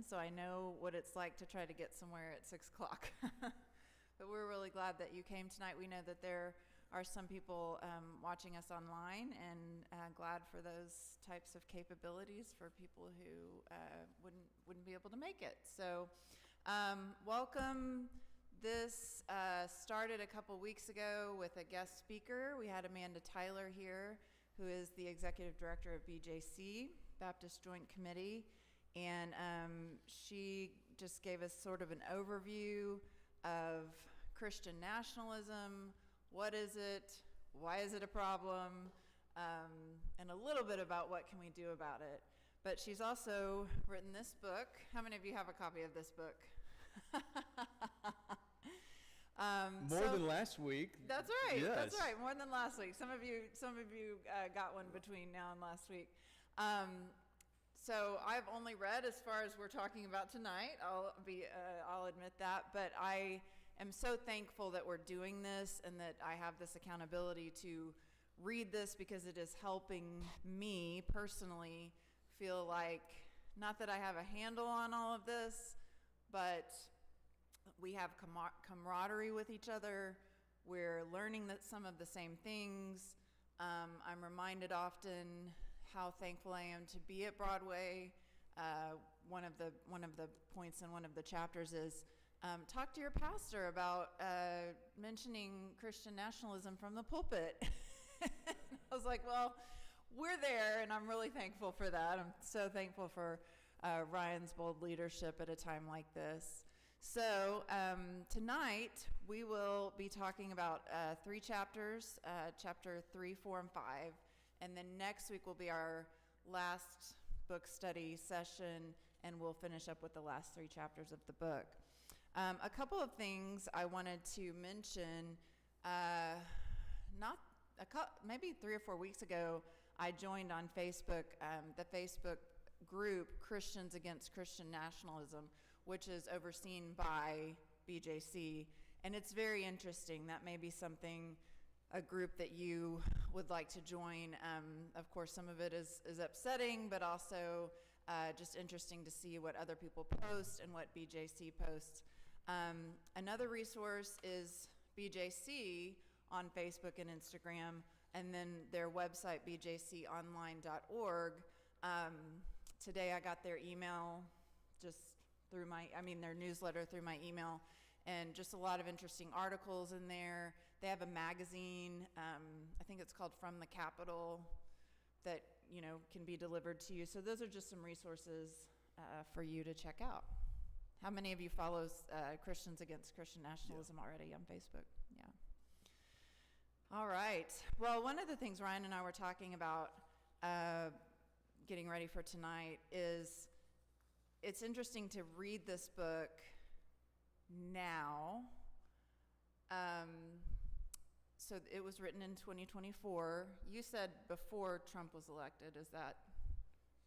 so I know what it's like to try to get somewhere at 6 o'clock. But we're really glad that you came tonight. We know that there are some people watching us online, and glad for those types of capabilities for people who wouldn't be able to make it. So welcome. This started a couple weeks ago with a guest speaker. We had Amanda Tyler here, who is the executive director of BJC, Baptist Joint Committee, and she just gave us sort of an overview of Christian nationalism. What is it? Why is it a problem? And a little bit about what can we do about it. But she's also written this book. How many of you have a copy of this book? More than last week. That's right. Yes. That's right. More than last week. Some of you got one between now and last week. So I've only read as far as we're talking about tonight. I'll admit that, but I am so thankful that we're doing this and that I have this accountability to read this, because it is helping me personally feel like, not that I have a handle on all of this, but we have camaraderie with each other. We're learning that some of the same things. I'm reminded often how thankful I am to be at Broadway. One of the points in one of the chapters is talk to your pastor about mentioning Christian nationalism from the pulpit. I was like, well, we're there, and I'm really thankful for that. I'm so thankful for Ryon's bold leadership at a time like this. So tonight we will be talking about 3 chapters, chapter 3, 4, and 5, and then next week will be our last book study session, and we'll finish up with the last 3 chapters of the book. A couple of things I wanted to mention. Maybe 3 or 4 weeks ago, I joined on Facebook the Facebook group Christians Against Christian Nationalism, which is overseen by BJC, and it's very interesting. That may be something, a group that you would like to join. Of course, some of it is upsetting, but also just interesting to see what other people post and what BJC posts. Another resource is BJC on Facebook and Instagram, and then their website, bjconline.org. Today I got their email just through their newsletter through my email, and just a lot of interesting articles in there. They have a magazine, I think it's called From the Capitol, that can be delivered to you. So those are just some resources for you to check out. How many of you follows Christians Against Christian Nationalism already on Facebook? Yeah. All right. Well, one of the things Ryan and I were talking about getting ready for tonight is it's interesting to read this book now. So it was written in 2024. You said before Trump was elected. Is that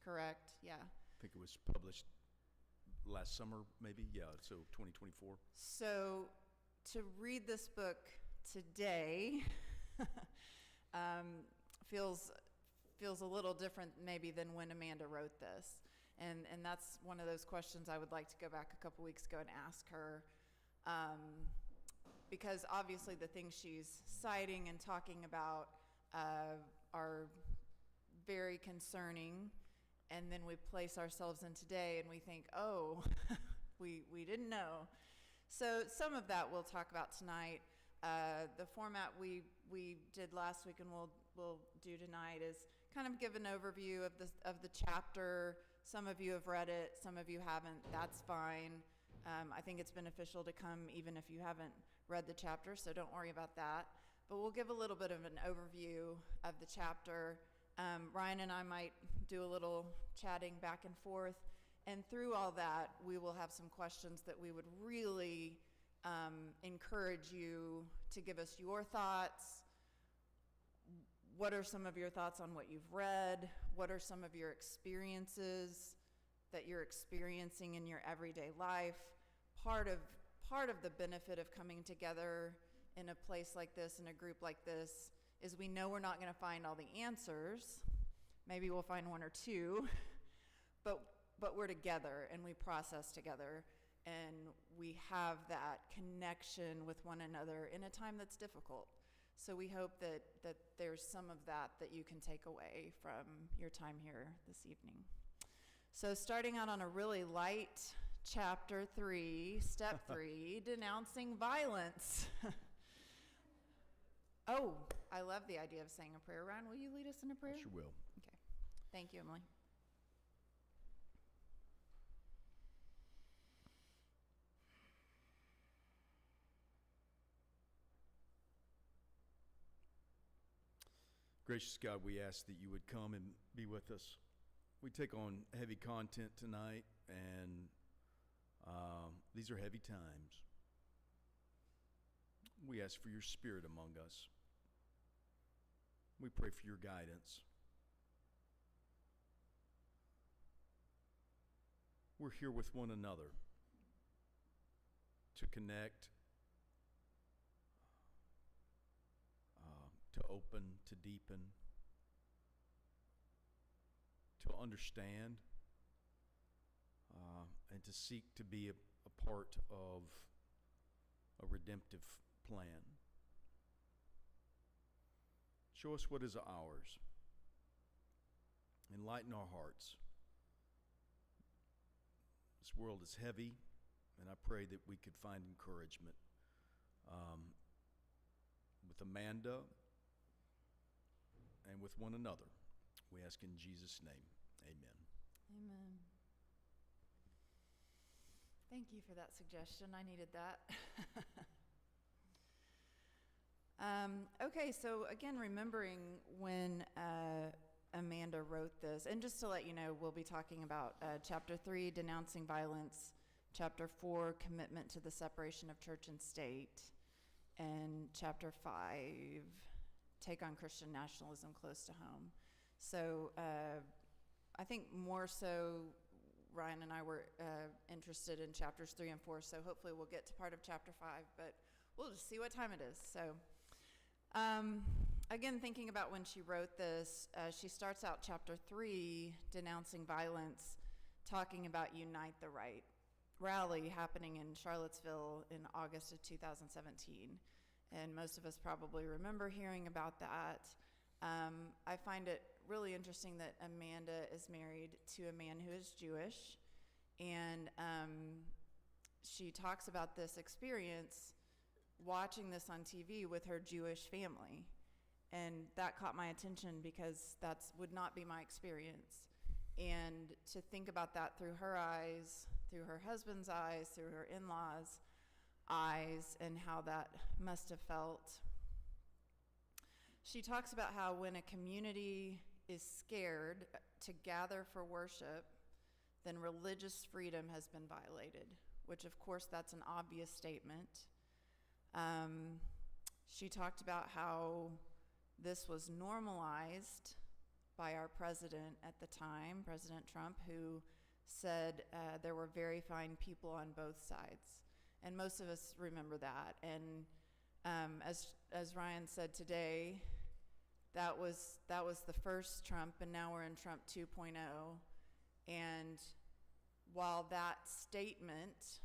correct? Yeah. I think it was published last summer, maybe. Yeah, so 2024. So to read this book today feels a little different maybe than when Amanda wrote this. And that's one of those questions I would like to go back a couple weeks ago and ask her, because obviously the things she's citing and talking about are very concerning, and then we place ourselves in today and we think, oh, we didn't know. So some of that we'll talk about tonight. The format we did last week and we'll do tonight is kind of give an overview of the chapter. Some of you have read it, some of you haven't. That's fine. I think it's beneficial to come even if you haven't read the chapter, so don't worry about that. But we'll give a little bit of an overview of the chapter. Ryan and I might do a little chatting back and forth, and through all that, we will have some questions that we would really encourage you to give us your thoughts. What are some of your thoughts on what you've read? What are some of your experiences that you're experiencing in your everyday life? Part of the benefit of coming together in a place like this, in a group like this, is we know we're not going to find all the answers. Maybe we'll find one or two, but but we're together and we process together and we have that connection with one another in a time that's difficult. So we hope that there's some of that you can take away from your time here this evening. So starting out on a really light chapter 3, step 3, denouncing violence. Oh, I love the idea of saying a prayer. Ryan, will you lead us in a prayer? I sure will. Okay. Thank you, Emily. Gracious God, we ask that you would come and be with us. We take on heavy content tonight, and these are heavy times. We ask for your spirit among us. We pray for your guidance. We're here with one another to connect, to open, to deepen, to understand, and to seek to be a part of a redemptive plan. Show us what is ours. Enlighten our hearts. This world is heavy, and I pray that we could find encouragement with Amanda and with one another. We ask in Jesus' name, amen. Amen. Thank you for that suggestion. I needed that. Okay, so again, remembering when Amanda wrote this, and just to let you know, we'll be talking about chapter 3, denouncing violence, chapter 4, commitment to the separation of church and state, and chapter 5, take on Christian nationalism close to home. So I think more so Ryan and I were interested in chapters 3 and 4, so hopefully we'll get to part of chapter 5, but we'll just see what time it is. So again, thinking about when she wrote this, she starts out chapter 3, denouncing violence, talking about Unite the Right rally happening in Charlottesville in August of 2017. And most of us probably remember hearing about that. I find it really interesting that Amanda is married to a man who is Jewish, and she talks about this experience watching this on TV with her Jewish family. And that caught my attention because that would not be my experience. And to think about that through her eyes, through her husband's eyes, through her in-laws' eyes, and how that must have felt. She talks about how when a community is scared to gather for worship, then religious freedom has been violated, which of course that's an obvious statement. She talked about how this was normalized by our president at the time, President Trump, who said there were very fine people on both sides. And most of us remember that. And as Ryan said today, that was the first Trump, and now we're in Trump 2.0. And while that statement,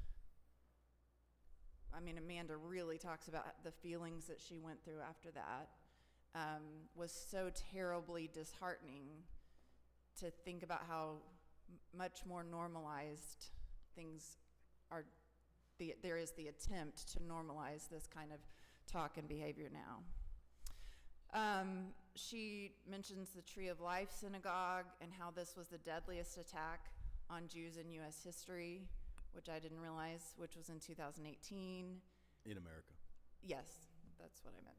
I mean, Amanda really talks about the feelings that she went through after that, was so terribly disheartening to think about how much more normalized things are. There is the attempt to normalize this kind of talk and behavior now. She mentions the Tree of Life synagogue and how this was the deadliest attack on Jews in U.S. history, which I didn't realize, which was in 2018. In America. Yes, that's what I meant.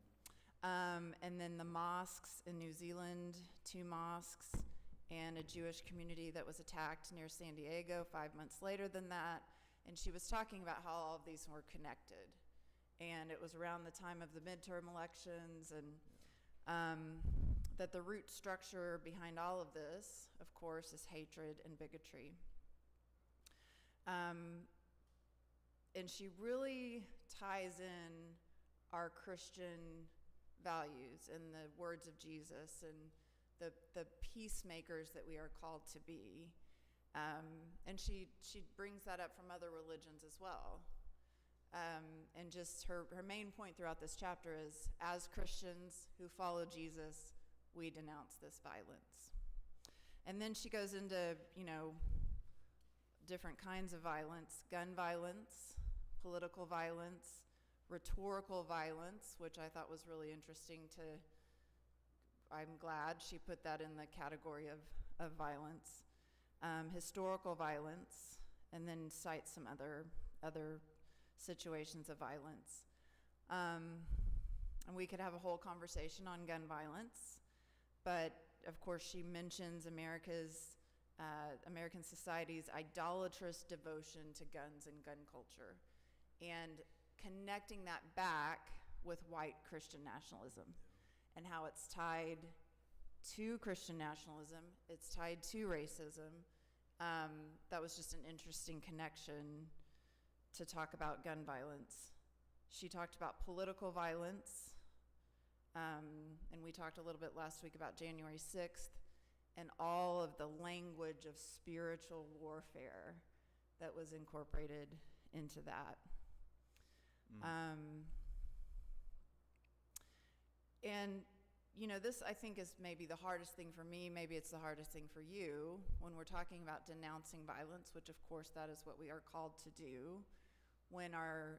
And then the mosques in New Zealand, 2 mosques, and a Jewish community that was attacked near San Diego 5 months later than that. And she was talking about how all of these were connected. And it was around the time of the midterm elections, and that the root structure behind all of this, of course, is hatred and bigotry. And she really ties in our Christian values and the words of Jesus and the peacemakers that we are called to be. And she brings that up from other religions as well. And just her main point throughout this chapter is, as Christians who follow Jesus, we denounce this violence. And then she goes into, different kinds of violence: gun violence, political violence, rhetorical violence, which I thought was really interesting I'm glad she put that in the category of violence, historical violence, and then cite some other situations of violence. And we could have a whole conversation on gun violence, but of course she mentions American society's idolatrous devotion to guns and gun culture, and connecting that back with white Christian nationalism and how it's tied to Christian nationalism, it's tied to racism. That was just an interesting connection to talk about gun violence. She talked about political violence, and we talked a little bit last week about January 6th and all of the language of spiritual warfare that was incorporated into that. And, this I think is maybe the hardest thing for me, maybe it's the hardest thing for you, when we're talking about denouncing violence, which of course that is what we are called to do. When our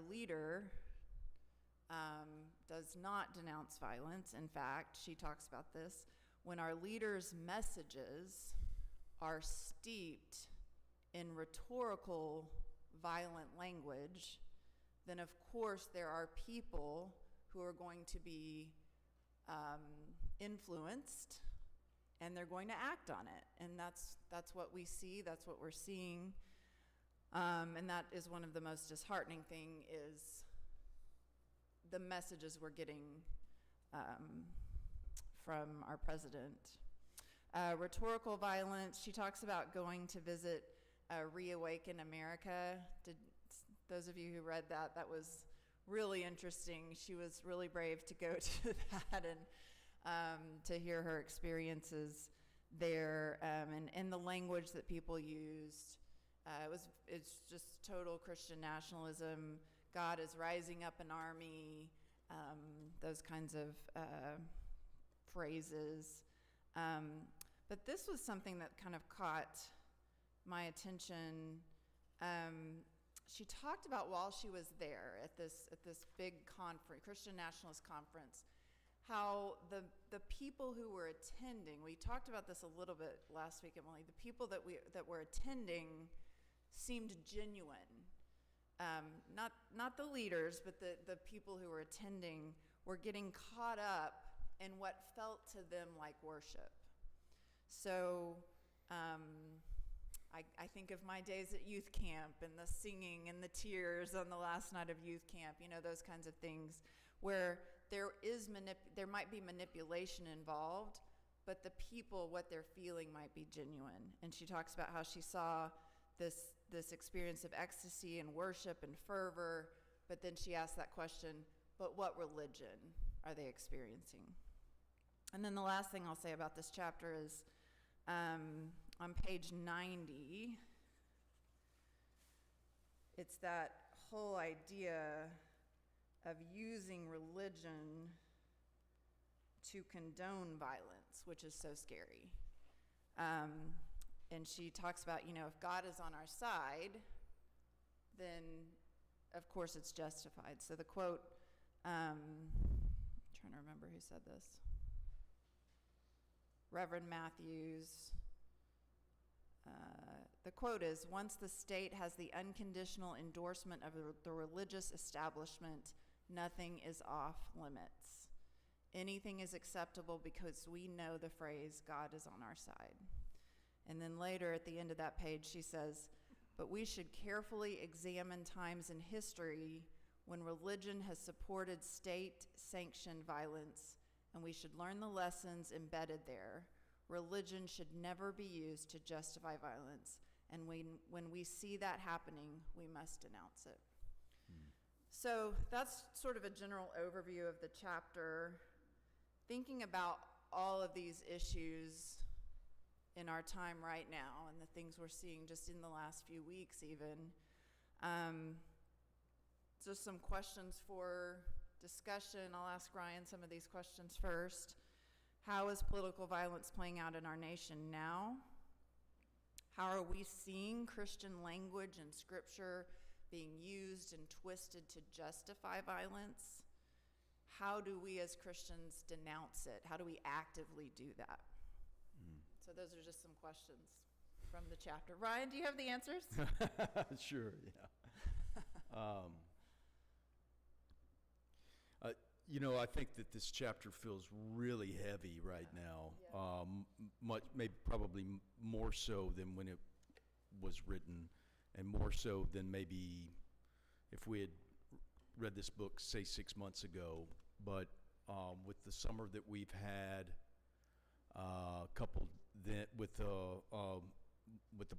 leader does not denounce violence, in fact, she talks about this, when our leaders' messages are steeped in rhetorical, violent language, then of course there are people who are going to be influenced, and they're going to act on it. And that's what we see, that's what we're seeing. And that is one of the most disheartening thing, is the messages we're getting from our president. Rhetorical violence, she talks about going to visit Reawaken America. Did those of you who read that was really interesting. She was really brave to go to that and to hear her experiences there, and the language that people used. It's just total Christian nationalism. God is rising up an army, those kinds of phrases. But this was something that kind of caught my attention. She talked about, while she was there at this big conference, Christian Nationalist Conference, how the people who were attending, we talked about this a little bit last week, Emily, the people that were attending seemed genuine. Not the leaders, but the people who were attending were getting caught up in what felt to them like worship. So I think of my days at youth camp and the singing and the tears on the last night of youth camp, those kinds of things, where there might be manipulation involved, but the people, what they're feeling might be genuine. And she talks about how she saw this experience of ecstasy and worship and fervor, but then she asked that question, but what religion are they experiencing? And then the last thing I'll say about this chapter is, on page 90, it's that whole idea of using religion to condone violence, which is so scary. And she talks about, if God is on our side, then of course it's justified. So the quote, I'm trying to remember who said this. Reverend Matthews. The quote is, "Once the state has the unconditional endorsement of the religious establishment, nothing is off limits. Anything is acceptable because we know the phrase, God is on our side." And then later at the end of that page, she says, "But we should carefully examine times in history when religion has supported state-sanctioned violence, and we should learn the lessons embedded there. Religion should never be used to justify violence, and when we see that happening, we must denounce it." So that's sort of a general overview of the chapter. Thinking about all of these issues in our time right now and the things we're seeing just in the last few weeks even. Just some questions for discussion. I'll ask Ryan some of these questions first. How is political violence playing out in our nation now? How are we seeing Christian language and scripture being used and twisted to justify violence? How do we as Christians denounce it? How do we actively do that? So those are just some questions from the chapter. Ryan, do you have the answers? Sure, yeah. I think that this chapter feels really heavy right now. Yeah. Maybe probably more so than when it was written, and more so than maybe if we had read this book, say, 6 months ago. But with the summer that we've had, coupled then with the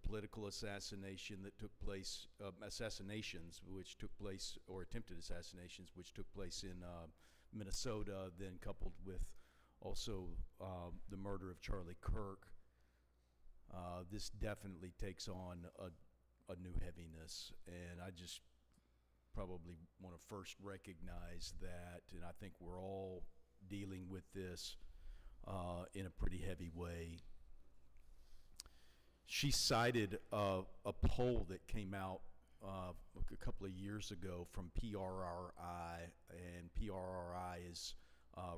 political assassination that took place, assassinations which took place, or attempted assassinations which took place in Minnesota, then coupled with also the murder of Charlie Kirk, this definitely takes on a new heaviness. And I just probably want to first recognize that, and I think we're all dealing with this in a pretty heavy way. She cited a poll that came out a couple of years ago from PRRI, and PRRI is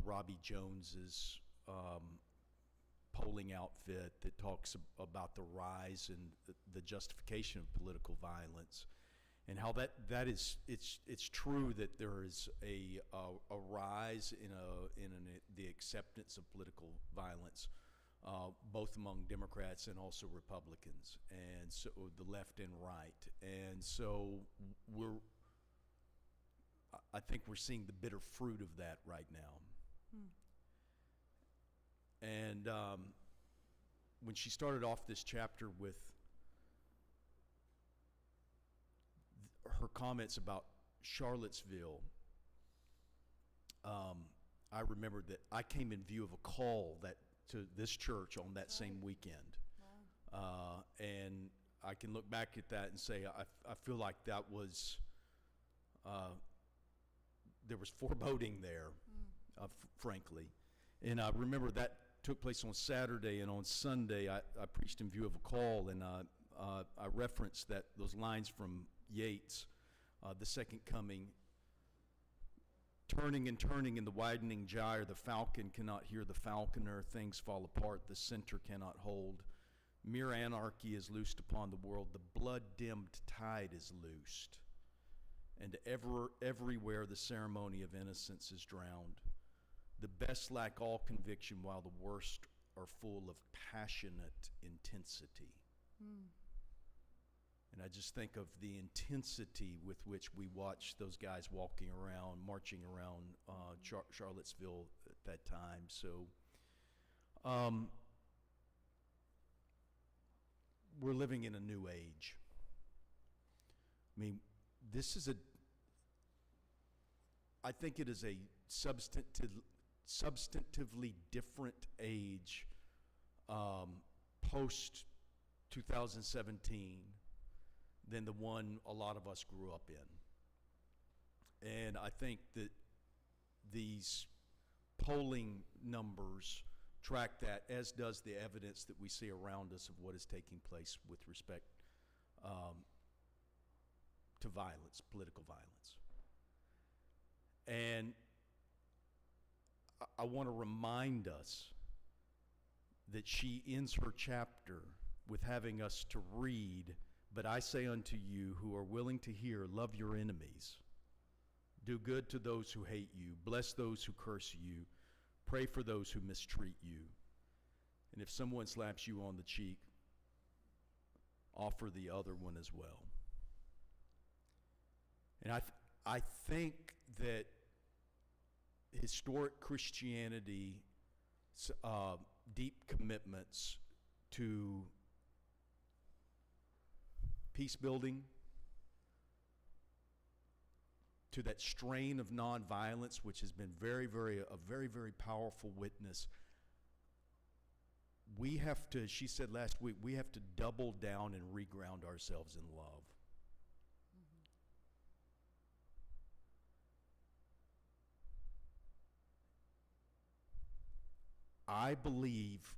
Robbie Jones's polling outfit that talks about the rise and the justification of political violence, and how that is, it's true that there is a rise in the acceptance of political violence, both among Democrats and also Republicans, and so the left and right. And so I think we're seeing the bitter fruit of that right now. And when she started off this chapter with her comments about Charlottesville, I remembered that I came in view of a call to this church on that same weekend. Wow. And I can look back at that and say I feel like that was, there was foreboding there, frankly. And I remember that took place on Saturday, and on Sunday I preached in view of a call, and I referenced those lines from Yates, The Second Coming. Turning and turning in the widening gyre, the falcon cannot hear the falconer. Things fall apart, the center cannot hold. Mere anarchy is loosed upon the world. The blood-dimmed tide is loosed. And everywhere the ceremony of innocence is drowned. The best lack all conviction, while the worst are full of passionate intensity. And I just think of the intensity with which we watched those guys marching around Charlottesville at that time. So we're living in a new age. I mean, I think it is a substantively different age post 2017 than the one a lot of us grew up in. And I think that these polling numbers track that, as does the evidence that we see around us of what is taking place with respect to violence, political violence. And I want to remind us that she ends her chapter with having us to read, "But I say unto you who are willing to hear, love your enemies. Do good to those who hate you. Bless those who curse you. Pray for those who mistreat you. And if someone slaps you on the cheek, offer the other one as well." And I think that historic Christianity, deep commitments to peace building, to that strain of nonviolence, which has been a very, very powerful witness. we have to, she said last week, we have to double down and reground ourselves in love. I believe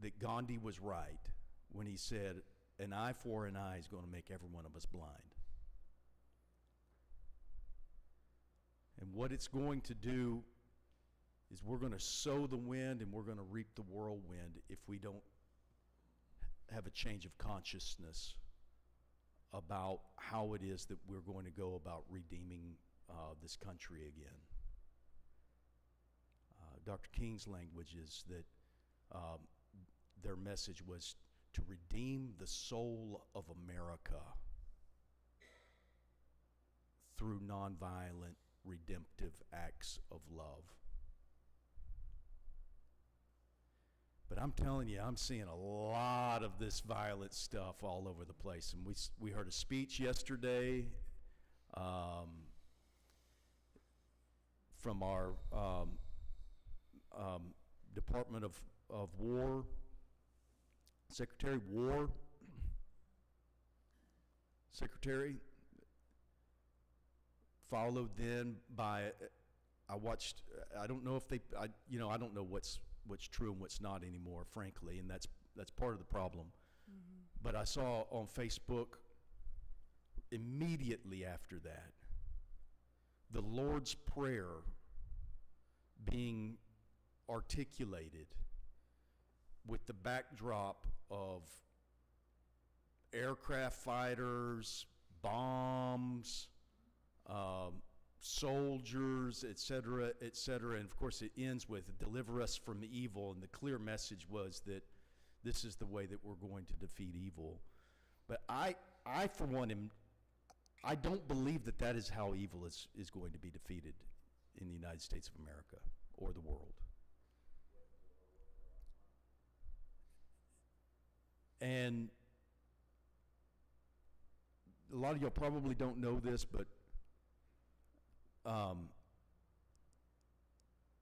that Gandhi was right when he said, an eye for an eye is going to make every one of us blind. And what it's going to do is we're going to sow the wind and we're going to reap the whirlwind if we don't have a change of consciousness about how it is that we're going to go about redeeming this country again. Dr. King's language is that their message was to redeem the soul of America through nonviolent, redemptive acts of love. But I'm telling you, I'm seeing a lot of this violent stuff all over the place. And we heard a speech yesterday from our Department of War, Secretary, followed then by, I watched, I don't know if they, I don't know what's true and what's not anymore, frankly, and that's part of the problem. Mm-hmm. But I saw on Facebook immediately after that, the Lord's Prayer being articulated with the backdrop of aircraft fighters, bombs, soldiers, et cetera, and of course it ends with deliver us from evil, and the clear message was that this is the way that we're going to defeat evil. But I for one, I don't believe that is how evil is going to be defeated in the United States of America or the world. And a lot of y'all probably don't know this, but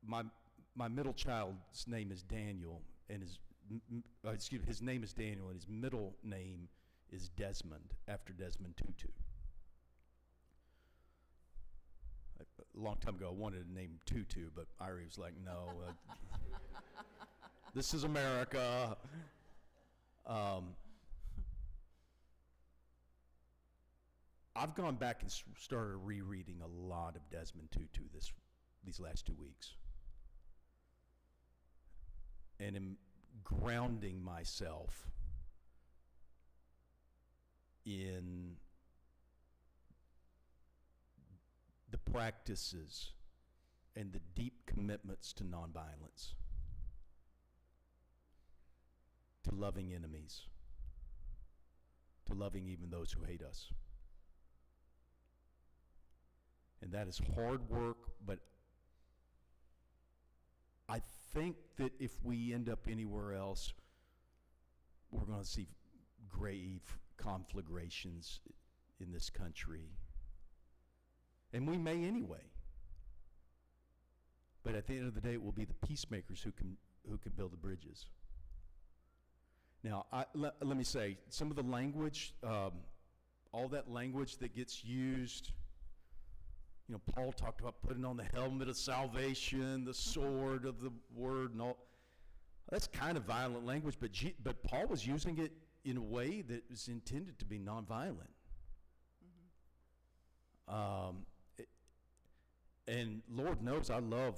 my middle child's name is Daniel, and his name is Daniel, and his middle name is Desmond, after Desmond Tutu. A long time ago, I wanted to name him Tutu, but Irie was like, no, this is America. I've gone back and started rereading a lot of Desmond Tutu these last 2 weeks, and am grounding myself in the practices and the deep commitments to nonviolence, to loving enemies, to loving even those who hate us. And that is hard work, but I think that if we end up anywhere else, we're going to see grave conflagrations in this country. And we may anyway. But at the end of the day, it will be the peacemakers who can build the bridges. Now, let me say, some of the language, all that language that gets used, Paul talked about putting on the helmet of salvation, the sword of the word, and all. That's kind of violent language, but Paul was using it in a way that was intended to be nonviolent. Mm-hmm. And Lord knows I love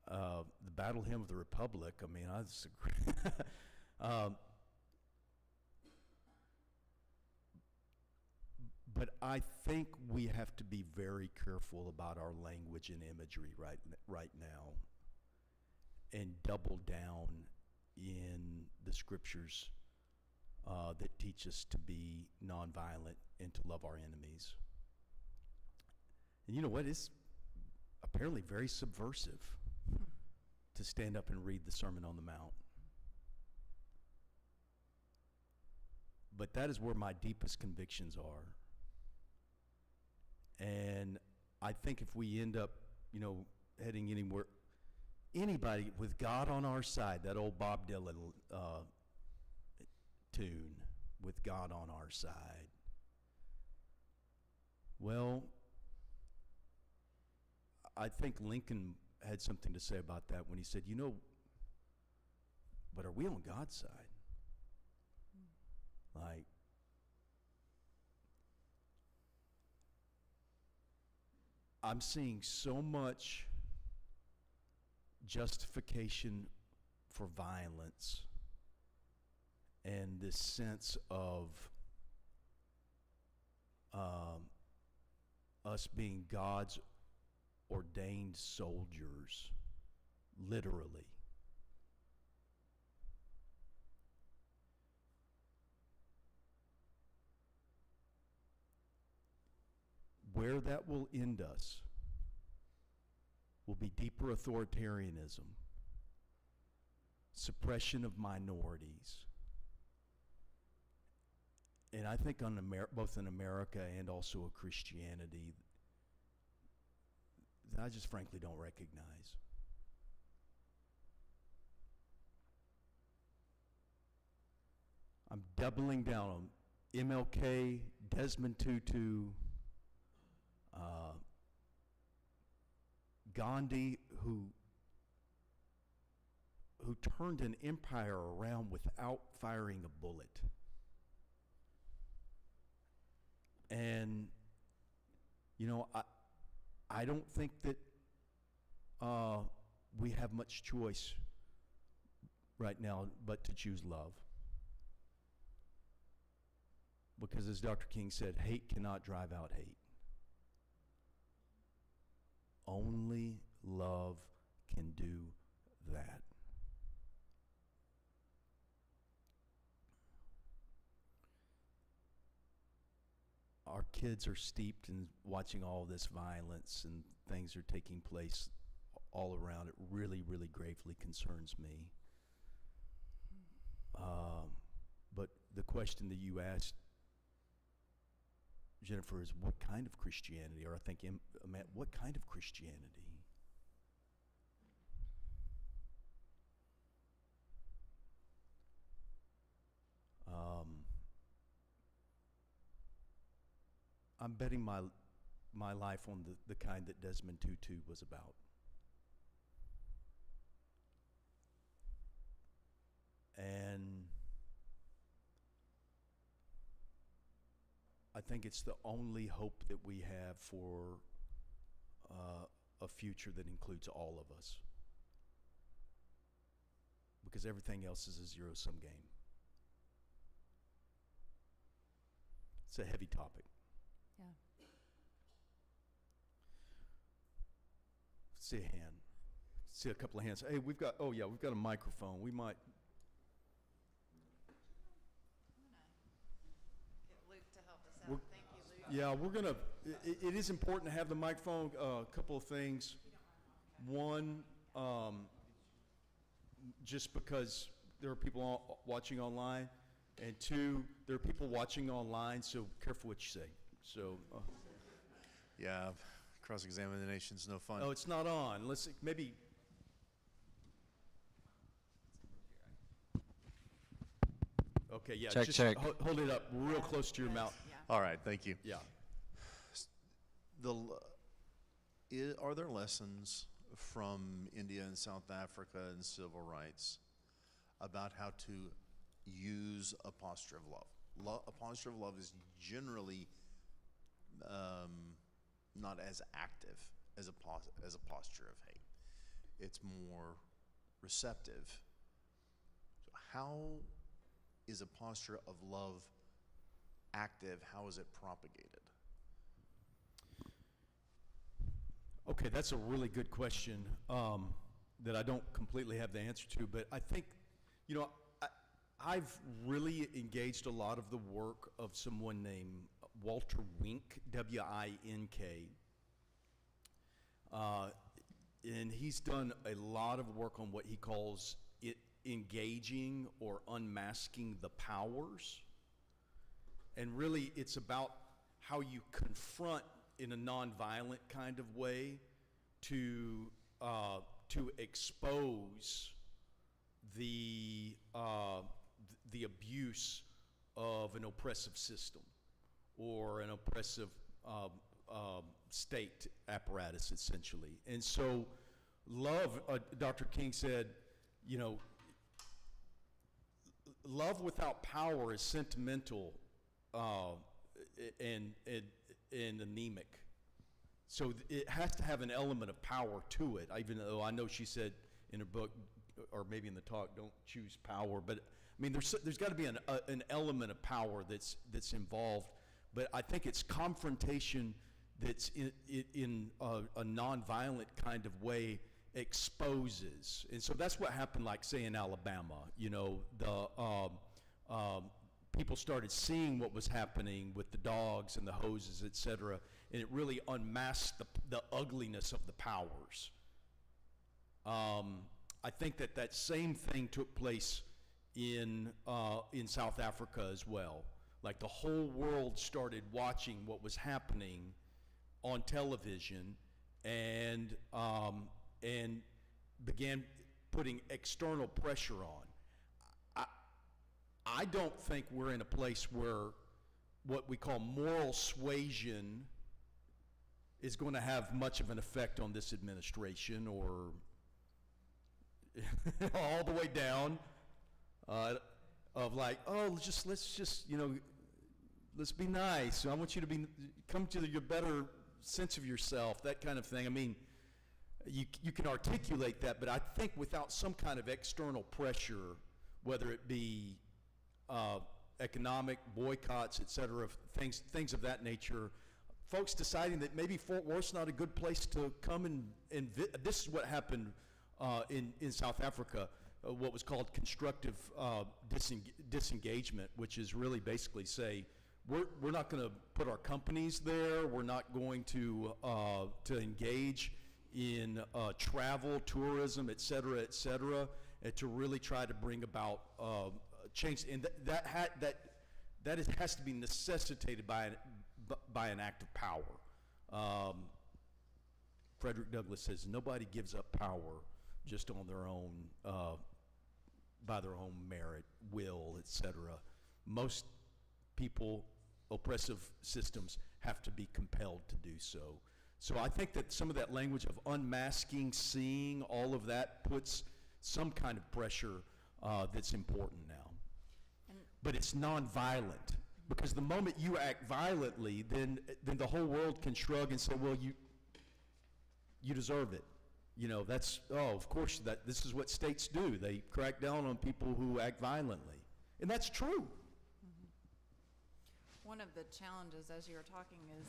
the Battle Hymn of the Republic. I mean, I disagree. But I think we have to be very careful about our language and imagery right now, and double down in the scriptures that teach us to be nonviolent and to love our enemies. And you know what? It's apparently very subversive to stand up and read the Sermon on the Mount. But that is where my deepest convictions are. And I think if we end up, heading anywhere anybody with God on our side, that old Bob Dylan tune, with God on our side. Well, I think Lincoln had something to say about that when he said, but are we on God's side? Like, I'm seeing so much justification for violence and this sense of us being God's ordained soldiers, literally. Where that will end us will be deeper authoritarianism, suppression of minorities. And I think on both in America and also a Christianity that I just frankly don't recognize. I'm doubling down on MLK, Desmond Tutu, Gandhi, who turned an empire around without firing a bullet. And, I don't think that we have much choice right now but to choose love. Because as Dr. King said, hate cannot drive out hate. Only love can do that. Our kids are steeped in watching all this violence, and things are taking place all around. It really, really gravely concerns me. But the question that you asked, Jennifer, is what kind of Christianity, or I think, Matt, what kind of Christianity? I'm betting my life on the kind that Desmond Tutu was about. And I think it's the only hope that we have for a future that includes all of us. Because everything else is a zero-sum game. It's a heavy topic. Yeah. See a hand. See a couple of hands. Hey, we've got a microphone. We might. Get Luke to help us out. Thank you, Luke. Yeah, we're going to, it is important to have the microphone. A couple of things. One, just because there are people watching online. And two, there are people watching online, so careful what you say. So. Yeah, cross-examination's no fun. Oh, it's not on. Let's maybe. Okay, yeah. Check, just check. Hold it up real close to your mouth. Yeah. All right, thank you. Yeah. Are there lessons from India and South Africa and civil rights about how to use a posture of love? A posture of love is generally not as active as a posture of hate. It's more receptive. So how is a posture of love active? How is it propagated? Okay, that's a really good question that I don't completely have the answer to, but I think, I've really engaged a lot of the work of someone named Walter Wink, W-I-N-K. And he's done a lot of work on what he calls engaging or unmasking the powers. And really, it's about how you confront in a nonviolent kind of way to to expose the abuse of an oppressive system or an oppressive state apparatus, essentially. And so love, Dr. King said, you know, love without power is sentimental and anemic. So it has to have an element of power to it, even though I know she said in her book, or maybe in the talk, don't choose power. But I mean, there's got to be an element of power that's involved. But I think it's confrontation that's in a nonviolent kind of way exposes. And so that's what happened, like, say, in Alabama. You know, the people started seeing what was happening with the dogs and the hoses, et cetera, and it really unmasked the ugliness of the powers. I think that same thing took place in South Africa as well. Like, the whole world started watching what was happening on television and began putting external pressure on. I don't think we're in a place where what we call moral suasion is going to have much of an effect on this administration, or all the way down, of like, oh, let's just, you know, let's be nice. I want you to come to your better sense of yourself, that kind of thing. I mean, you can articulate that, but I think without some kind of external pressure, whether it be economic boycotts, et cetera, things of that nature, folks deciding that maybe Fort Worth's not a good place to come and this is what happened in South Africa, what was called constructive disengagement, which is really basically say, we're not going to put our companies there, we're not going to engage in travel, tourism, et cetera, and to really try to bring about change. And that has to be necessitated by an act of power. Frederick Douglass says, nobody gives up power just on their own, by their own merit, will, et cetera. Most people, oppressive systems, have to be compelled to do so. So I think that some of that language of unmasking, seeing, all of that puts some kind of pressure that's important now. But it's nonviolent, because the moment you act violently, then the whole world can shrug and say, well, you deserve it. You know, that's, oh, of course, this is what states do. They crack down on people who act violently. And that's true. One of the challenges as you were talking is,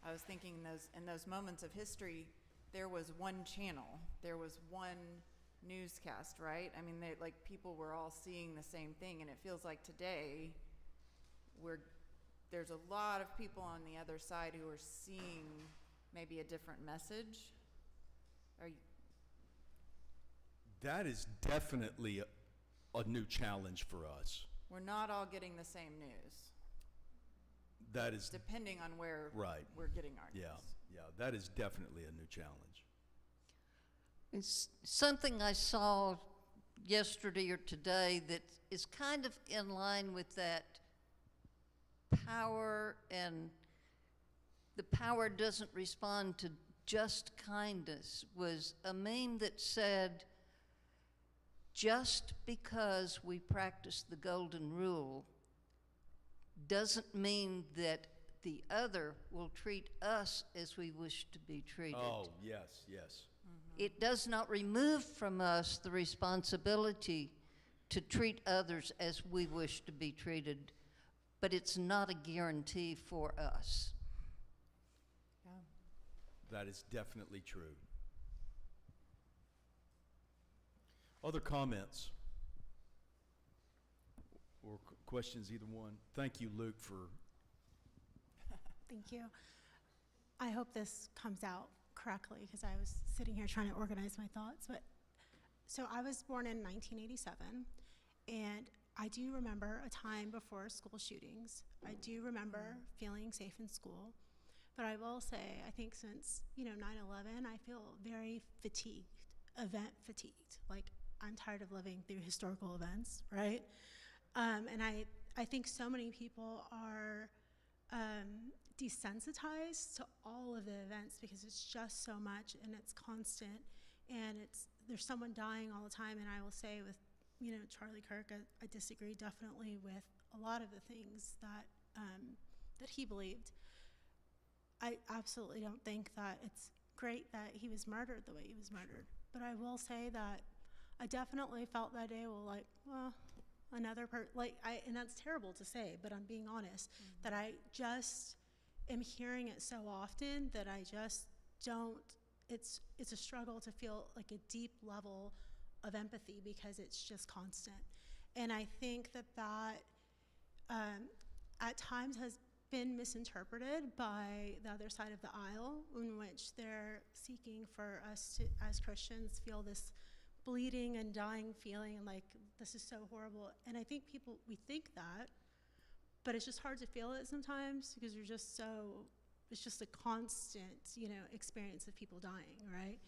I was thinking in those moments of history, there was one channel, there was one newscast, right? I mean, people were all seeing the same thing, and it feels like today there's a lot of people on the other side who are seeing maybe a different message. That is definitely a new challenge for us. We're not all getting the same news. That is depending on where right. We're getting our news. Yeah, that is definitely a new challenge. It's something I saw yesterday or today that is kind of in line with that power, and the power doesn't respond to just kindness, was a meme that said, just because we practice the golden rule doesn't mean that the other will treat us as we wish to be treated. Oh, yes. Mm-hmm. It does not remove from us the responsibility to treat others as we wish to be treated, but it's not a guarantee for us. Yeah. That is definitely true. Other comments or questions, either one? Thank you, Luke, for... Thank you. I hope this comes out correctly, because I was sitting here trying to organize my thoughts. But so I was born in 1987, and I do remember a time before school shootings. I do remember feeling safe in school. But I will say, I think since 9/11, I feel very fatigued. event fatigued. Like, I'm tired of living through historical events, right? And I think so many people are desensitized to all of the events because it's just so much and it's constant, and there's someone dying all the time. And I will say with, Charlie Kirk, I disagree definitely with a lot of the things that he believed. I absolutely don't think that it's great that he was murdered the way he was murdered. But I will say that I definitely felt that day, and that's terrible to say, but I'm being honest, that I just am hearing it so often that I just don't, it's a struggle to feel like a deep level of empathy because it's just constant. And I think that at times has been misinterpreted by the other side of the aisle, in which they're seeking for us to, as Christians, feel this bleeding and dying feeling like this is so horrible. And I think we think that, but it's just hard to feel it sometimes because it's just a constant, experience of people dying, right?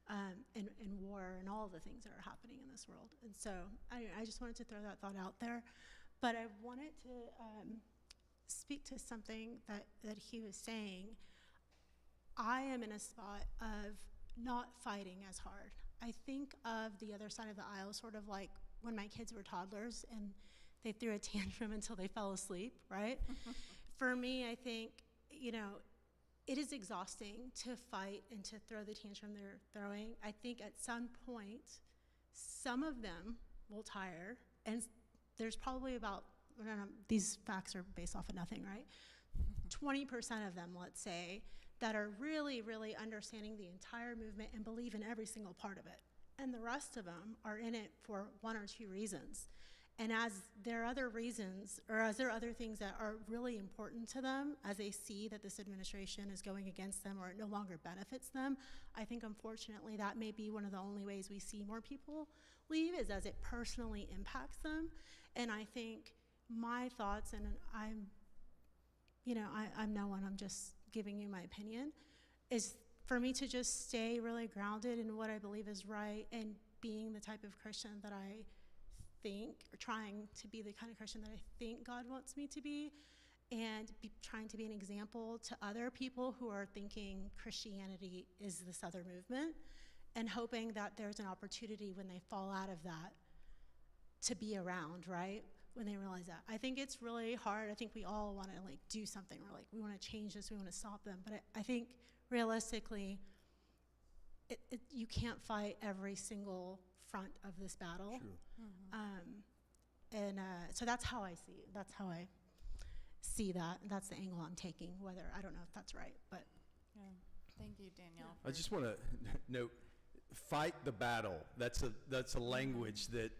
And war and all the things that are happening in this world. And so I just wanted to throw that thought out there. But I wanted to speak to something that he was saying. I am in a spot of not fighting as hard. I think of the other side of the aisle sort of like when my kids were toddlers and they threw a tantrum until they fell asleep, right? For me, I think, it is exhausting to fight and to throw the tantrum they're throwing. I think at some point, some of them will tire, and there's probably about, these facts are based off of nothing, right? 20% of them, let's say, that are really, really understanding the entire movement and believe in every single part of it. And the rest of them are in it for one or two reasons. And as there are other reasons, or as there are other things that are really important to them, as they see that this administration is going against them or it no longer benefits them, I think unfortunately that may be one of the only ways we see more people leave, is as it personally impacts them. And I think my thoughts, and I'm no one, I'm just giving you my opinion, is for me to just stay really grounded in what I believe is right and being the type of Christian that I think, or trying to be the kind of Christian that I think God wants me to be, and trying to be an example to other people who are thinking Christianity is this other movement, and hoping that there's an opportunity when they fall out of that to be around, right? When they realize that. I think it's really hard. I think we all want to do something. We're we want to change this, we want to stop them. But I think realistically, you can't fight every single front of this battle. True. And so that's how I see it. That's how I see that. That's the angle I'm taking, whether, I don't know if that's right, but. Yeah. Thank you, Danielle. I just want to note, fight the battle. That's a language that,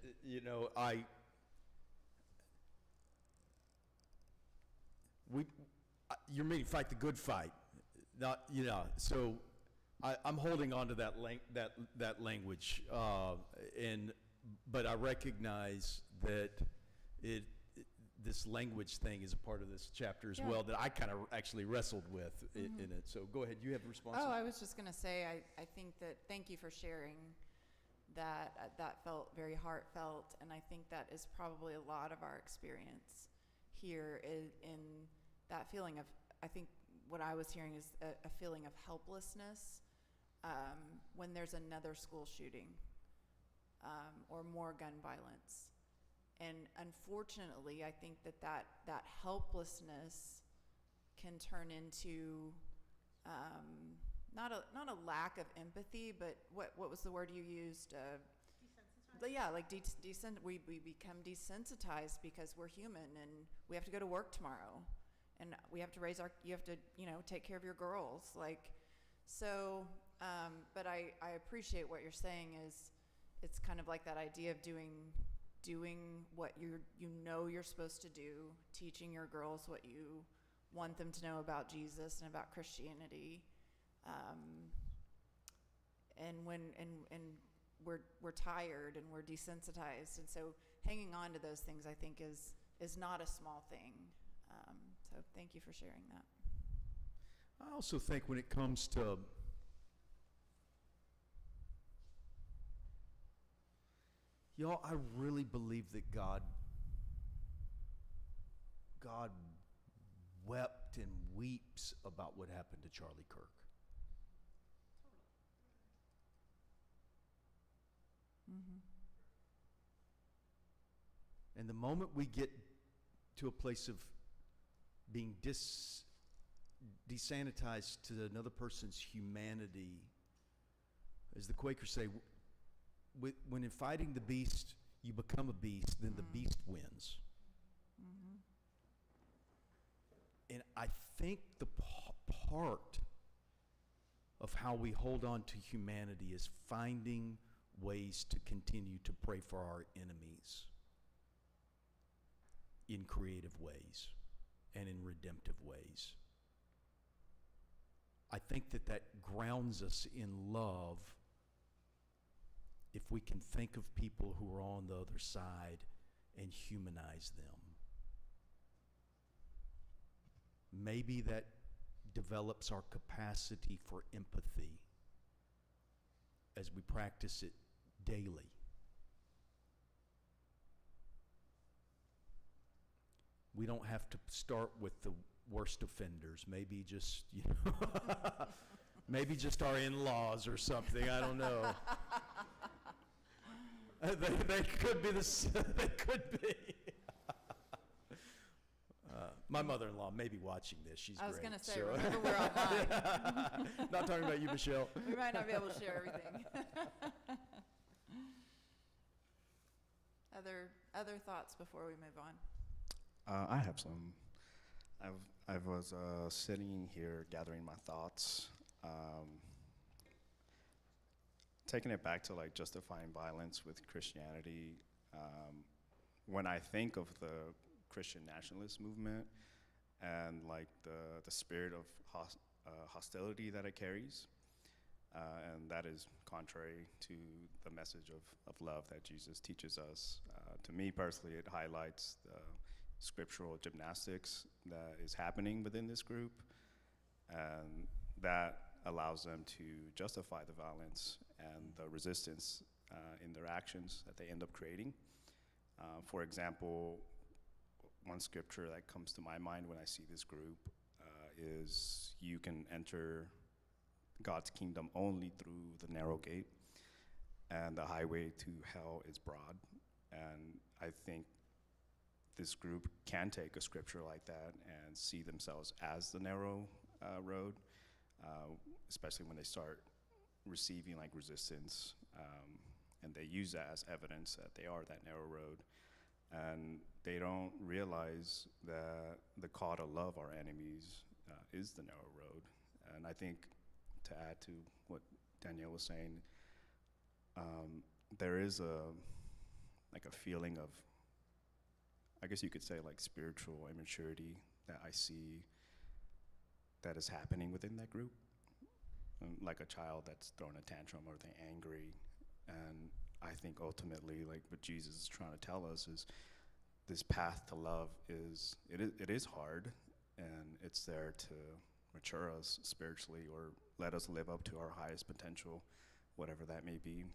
you're meaning fight the good fight, not, so I'm holding on to that language, but I recognize that this language thing is a part of this chapter as well that I kind of actually wrestled with in it. So go ahead, you have a response? Oh, I was just going to say, I think that, thank you for sharing that. That felt very heartfelt, and I think that is probably a lot of our experience here in that feeling of, I think what I was hearing is a feeling of helplessness when there's another school shooting or more gun violence. And unfortunately, I think that helplessness can turn into not a lack of empathy, but what was the word you used? Desensitized. We become desensitized because we're human and we have to go to work tomorrow, and we have to you have to take care of your girls, but I appreciate what you're saying. Is it's kind of like that idea of doing what you're supposed to do, teaching your girls what you want them to know about Jesus and about Christianity, and we're tired and we're desensitized, and so hanging on to those things, I think, is not a small thing. So thank you for sharing that. I also think when it comes to Y'all, I really believe that God wept and weeps about what happened to Charlie Kirk. And the moment we get to a place of being desanitized to another person's humanity, as the Quakers say, when in fighting the beast, you become a beast, then the beast wins. And I think the part of how we hold on to humanity is finding ways to continue to pray for our enemies in creative ways and in redemptive ways. I think that grounds us in love if we can think of people who are on the other side and humanize them. Maybe that develops our capacity for empathy as we practice it daily. We don't have to start with the worst offenders. Maybe just, maybe just our in-laws or something. I don't know. They could be they could be. My mother-in-law may be watching this. She's great. I was going to say, so. remember we're online. Not talking about you, Michelle. We might not be able to share everything. Other thoughts before we move on? I have some. I was sitting here gathering my thoughts, taking it back to like justifying violence with Christianity. When I think of the Christian nationalist movement and like the spirit of hostility that it carries, and that is contrary to the message of love that Jesus teaches us. To me personally, it highlights the scriptural gymnastics that is happening within this group, and that allows them to justify the violence and the resistance in their actions that they end up creating. For example, one scripture that comes to my mind when I see this group is you can enter God's kingdom only through the narrow gate, and the highway to hell is broad. And I think this group can take a scripture like that and see themselves as the narrow road, especially when they start receiving like resistance, and they use that as evidence that they are that narrow road. And they don't realize that the call to love our enemies is the narrow road. And I think, to add to what Danielle was saying, there is a feeling of, I guess you could say, like spiritual immaturity that I see that is happening within that group. Like a child that's throwing a tantrum or they're angry. And I think ultimately, like what Jesus is trying to tell us is this path to love it is hard, and it's there to mature us spiritually or let us live up to our highest potential, whatever that may be.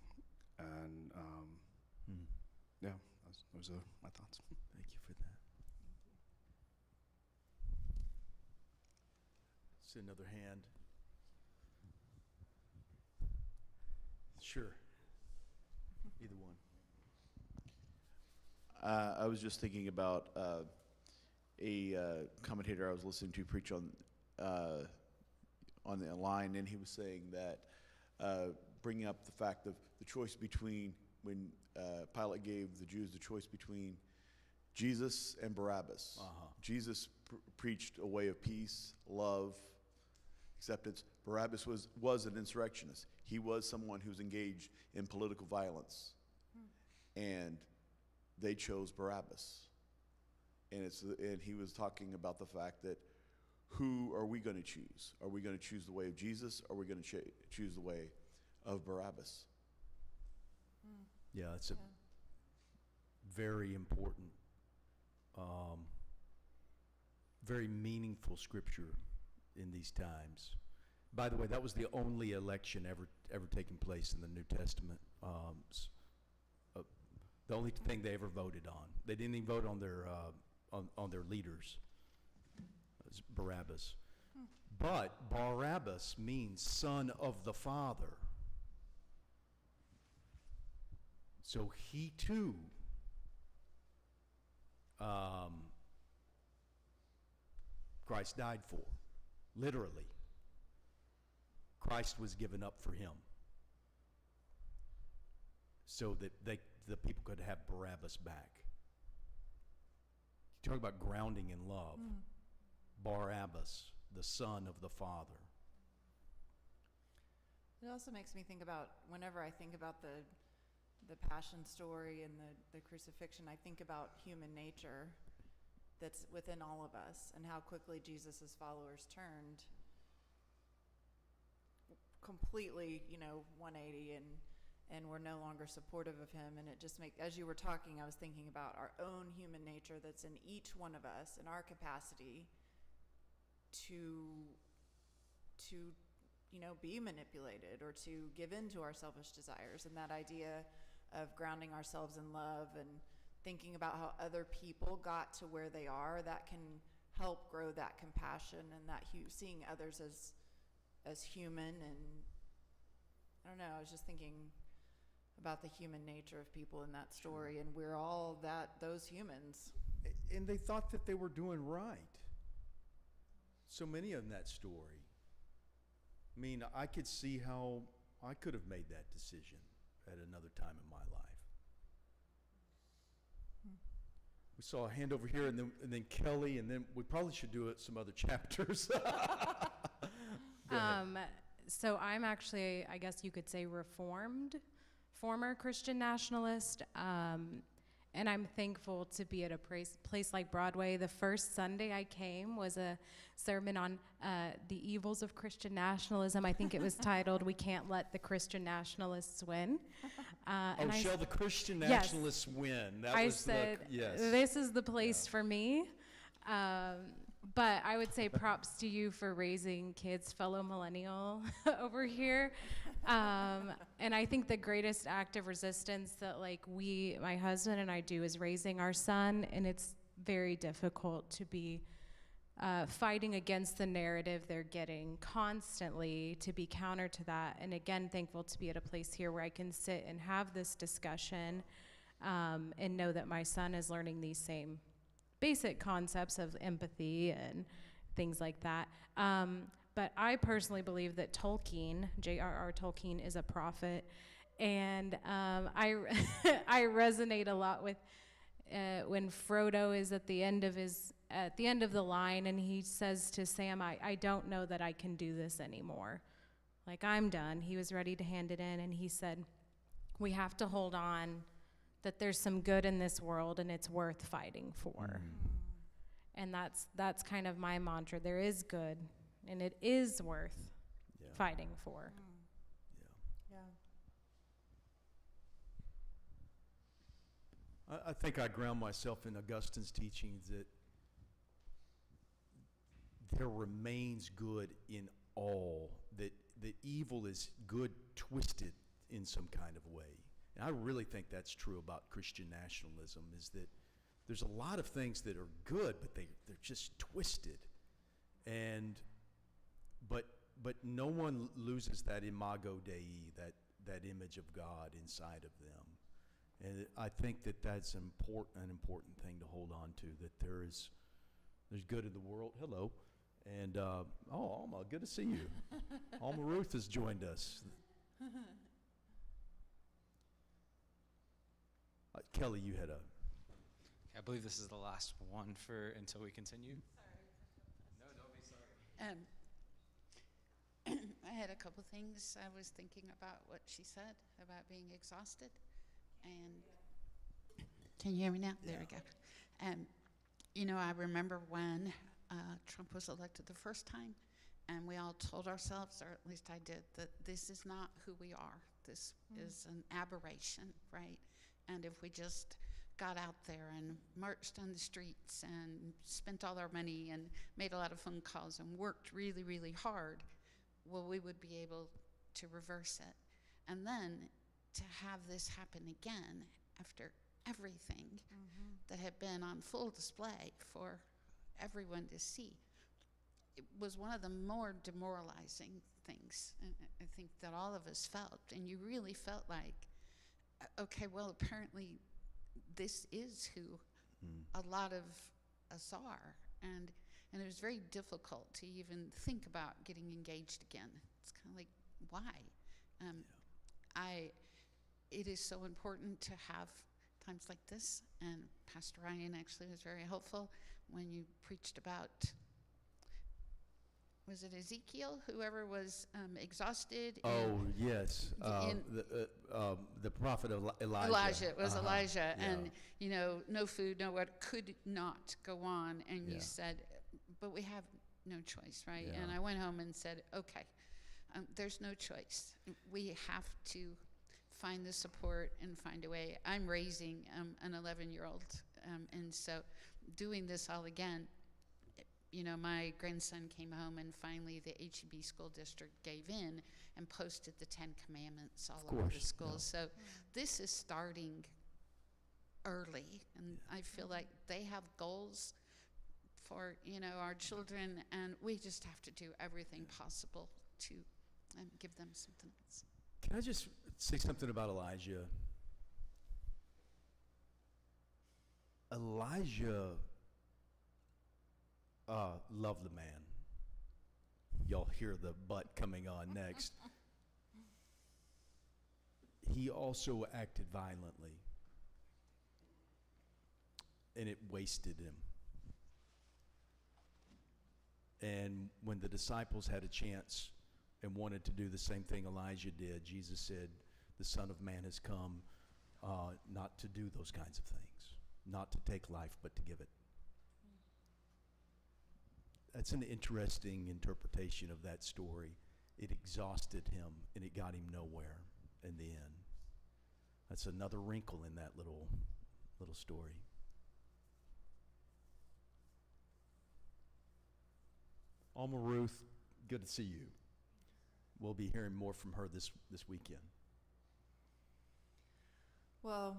And yeah, those are my thoughts. Thank you for that. See another hand. Sure. Either one. I was just thinking about a commentator I was listening to preach on the line, and he was saying that bringing up the fact of the choice between when Pilate gave the Jews the choice between Jesus and Barabbas. Jesus preached a way of peace, love, acceptance. Barabbas was an insurrectionist. He was someone who's engaged in political violence, and they chose Barabbas. And he was talking about the fact that who are we going to choose? Are we going to choose the way of Jesus, or are we going to choose the way of Barabbas? Yeah, it's a very important, very meaningful scripture in these times. By the way, that was the only election ever taking place in the New Testament. The only thing they ever voted on. They didn't even vote on their leaders. It was Barabbas. But Barabbas means son of the Father. So he too Christ died for, literally. Christ was given up for him so that the people could have Barabbas back. You talk about grounding in love. Barabbas, the son of the Father. It also makes me think about, whenever I think about the passion story and the crucifixion, I think about human nature that's within all of us, and how quickly Jesus' followers turned completely, 180, and we're no longer supportive of him. And it just as you were talking, I was thinking about our own human nature that's in each one of us, and our capacity to be manipulated or to give in to our selfish desires, and that idea of grounding ourselves in love and thinking about how other people got to where they are, that can help grow that compassion and that seeing others as human. And I don't know, I was just thinking about the human nature of people in that story, and we're all those humans. And they thought that they were doing right. So many of them, that story. I mean, I could see how I could have made that decision at another time in my life. We saw a hand over here, and then Kelly, and then we probably should do some other chapters. Go ahead. So I'm actually, I guess you could say, reformed, former Christian nationalist, and I'm thankful to be at a place like Broadway. The first Sunday I came was a sermon on the evils of Christian nationalism. I think it was titled, "We Can't Let the Christian Nationalists Win." And shall the Christian nationalists win? That I was said, yes. This is the place for me. But I would say props to you for raising kids, fellow millennial over here. And I think the greatest act of resistance that my husband and I do is raising our son, and it's very difficult to be fighting against the narrative they're getting constantly, to be counter to that. And again, thankful to be at a place here where I can sit and have this discussion and know that my son is learning these same basic concepts of empathy and things like that. But I personally believe that Tolkien, J.R.R. Tolkien, is a prophet. And I resonate a lot with when Frodo is at the end of the line, and he says to Sam, I don't know that I can do this anymore. I'm done. He was ready to hand it in, and he said, we have to hold on, that there's some good in this world, and it's worth fighting for. And that's kind of my mantra. There is good, and it is worth fighting for. I think I ground myself in Augustine's teachings that there remains good in all, that evil is good twisted in some kind of way. And I really think that's true about Christian nationalism, is that there's a lot of things that are good, but they're just twisted. But no one loses that imago Dei, that image of God inside of them. And I think that's an important thing to hold on to, that there's good in the world. Hello. And, Alma, good to see you. Alma Ruth has joined us. Kelly, you had I believe this is the last one until we continue. Sorry. No, don't be sorry. I had a couple things. I was thinking about what she said about being exhausted. And can you hear me now? Yeah. There we go. I remember when Trump was elected the first time, and we all told ourselves, or at least I did, that this is not who we are. This is an aberration, right? And if we just got out there and marched on the streets and spent all our money and made a lot of phone calls and worked really, really hard, well, we would be able to reverse it. And then to have this happen again after everything that had been on full display for everyone to see. It was one of the more demoralizing things, I think, that all of us felt. And you really felt like, okay, well, apparently this is who a lot of us are. And it was very difficult to even think about getting engaged again. It's kind of like, why? It is so important to have times like this, and Pastor Ryan actually was very helpful when you preached about, was it Ezekiel, whoever was exhausted? Oh, yes. in- The prophet Elijah. Elijah, it was Elijah, Yeah. and no food, no what, could not go on, and Yeah. you said, but we have no choice, right? Yeah. And I went home and said, okay, there's no choice. We have to find the support and find a way. I'm raising an 11-year-old, and so doing this all again, my grandson came home, and finally the HEB school district gave in and posted the 10 Commandments all over the schools. Yeah. So this is starting early, and I feel like they have goals for our children, and we just have to do everything possible to give them something else. Can I just say something about Elijah? Elijah loved the man. Y'all hear the but coming on next. He also acted violently, and it wasted him. And when the disciples had a chance and wanted to do the same thing Elijah did, Jesus said, the Son of Man has come not to do those kinds of things, not to take life, but to give it. That's an interesting interpretation of that story. It exhausted him, and it got him nowhere in the end. That's another wrinkle in that little story. Alma Ruth, good to see you. We'll be hearing more from her this weekend. Well,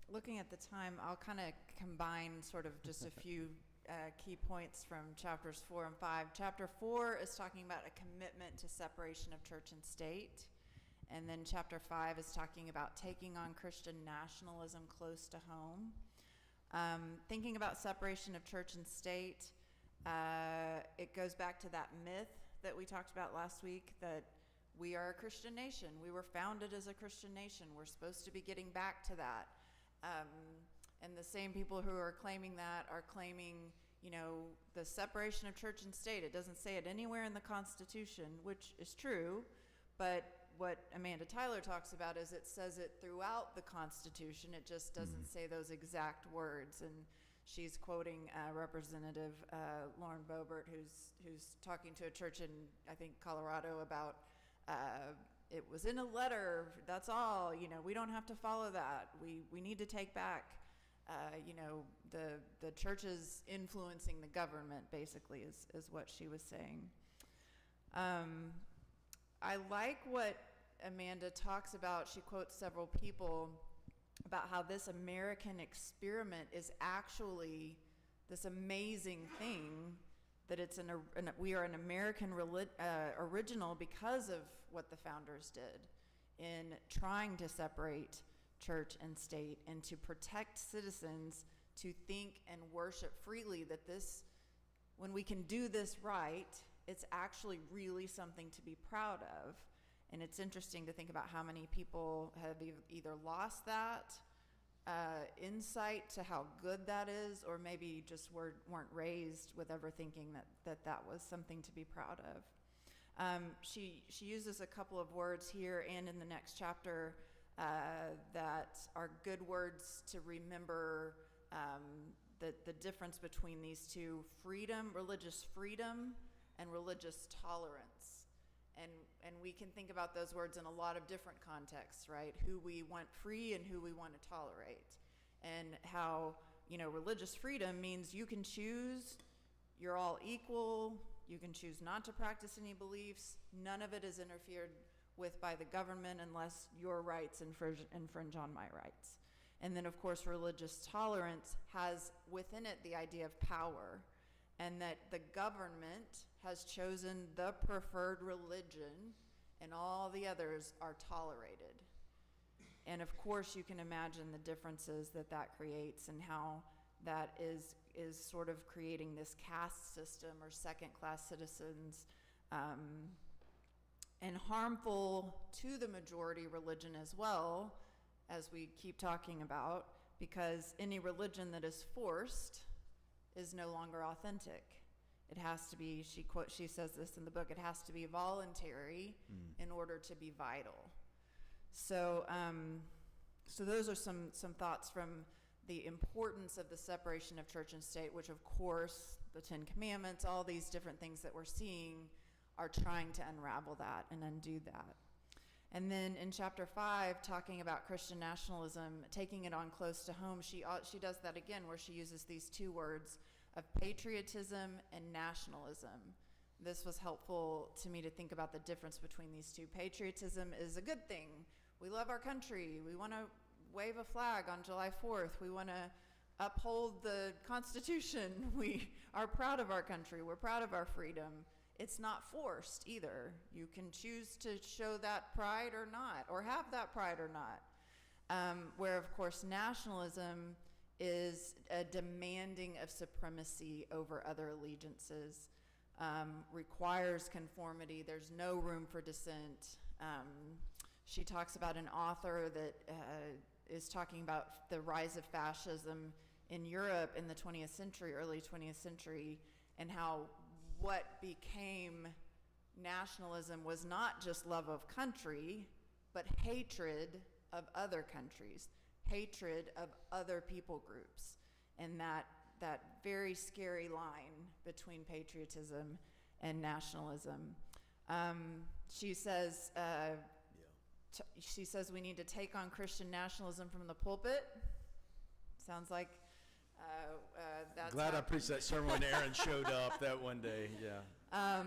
looking at the time, I'll kind of combine sort of just a few key points from chapters 4 and 5. Chapter 4 is talking about a commitment to separation of church and state. And then chapter 5 is talking about taking on Christian nationalism close to home. Thinking about separation of church and state, it goes back to that myth that we talked about last week, that we are a Christian nation. We were founded as a Christian nation. We're supposed to be getting back to that. And the same people who are claiming that are claiming, the separation of church and state. It doesn't say it anywhere in the Constitution, which is true, but what Amanda Tyler talks about is it says it throughout the Constitution. It just doesn't say those exact words. And she's quoting Representative Lauren Boebert, who's talking to a church in, I think, Colorado about it was in a letter, that's all, we don't have to follow that. We need to take back, the churches influencing the government, basically, is what she was saying. I like what Amanda talks about. She quotes several people about how this American experiment is actually this amazing thing, that it's we are an American original because of what the founders did in trying to separate church and state and to protect citizens to think and worship freely, that this, when we can do this right, it's actually really something to be proud of. And it's interesting to think about how many people have either lost that insight to how good that is, or maybe just weren't raised with ever thinking that was something to be proud of. She uses a couple of words here and in the next chapter that are good words to remember, the difference between these two: religious freedom, and religious tolerance. And we can think about those words in a lot of different contexts, right? Who we want free and who we want to tolerate. And how, religious freedom means you can choose, you're all equal, you can choose not to practice any beliefs, none of it is interfered with by the government unless your rights infringe on my rights. And then, of course, religious tolerance has within it the idea of power, and that the government has chosen the preferred religion and all the others are tolerated. And of course, you can imagine the differences that that creates and how that is sort of creating this caste system or second-class citizens, and harmful to the majority religion as well, as we keep talking about, because any religion that is forced is no longer authentic. It has to be, she says this in the book, it has to be voluntary in order to be vital. So, so those are some thoughts from the importance of the separation of church and state, which of course the Ten Commandments, all these different things that we're seeing are trying to unravel that and undo that. And then in chapter 5, talking about Christian nationalism, taking it on close to home, she does that again, where she uses these two words of patriotism and nationalism. This was helpful to me to think about the difference between these two. Patriotism is a good thing. We love our country. We want to wave a flag on July 4th. We want to uphold the Constitution. We are proud of our country. We're proud of our freedom. It's not forced either. You can choose to show that pride or not, or have that pride or not. Where, of course, nationalism is a demanding of supremacy over other allegiances, requires conformity. There's no room for dissent. She talks about an author that is talking about the rise of fascism in Europe in the 20th century, early 20th century, and how what became nationalism was not just love of country, but hatred of other countries, hatred of other people groups, and that very scary line between patriotism and nationalism. She says we need to take on Christian nationalism from the pulpit. Sounds like that's glad I preached that sermon when Aaron showed up that one day. Yeah.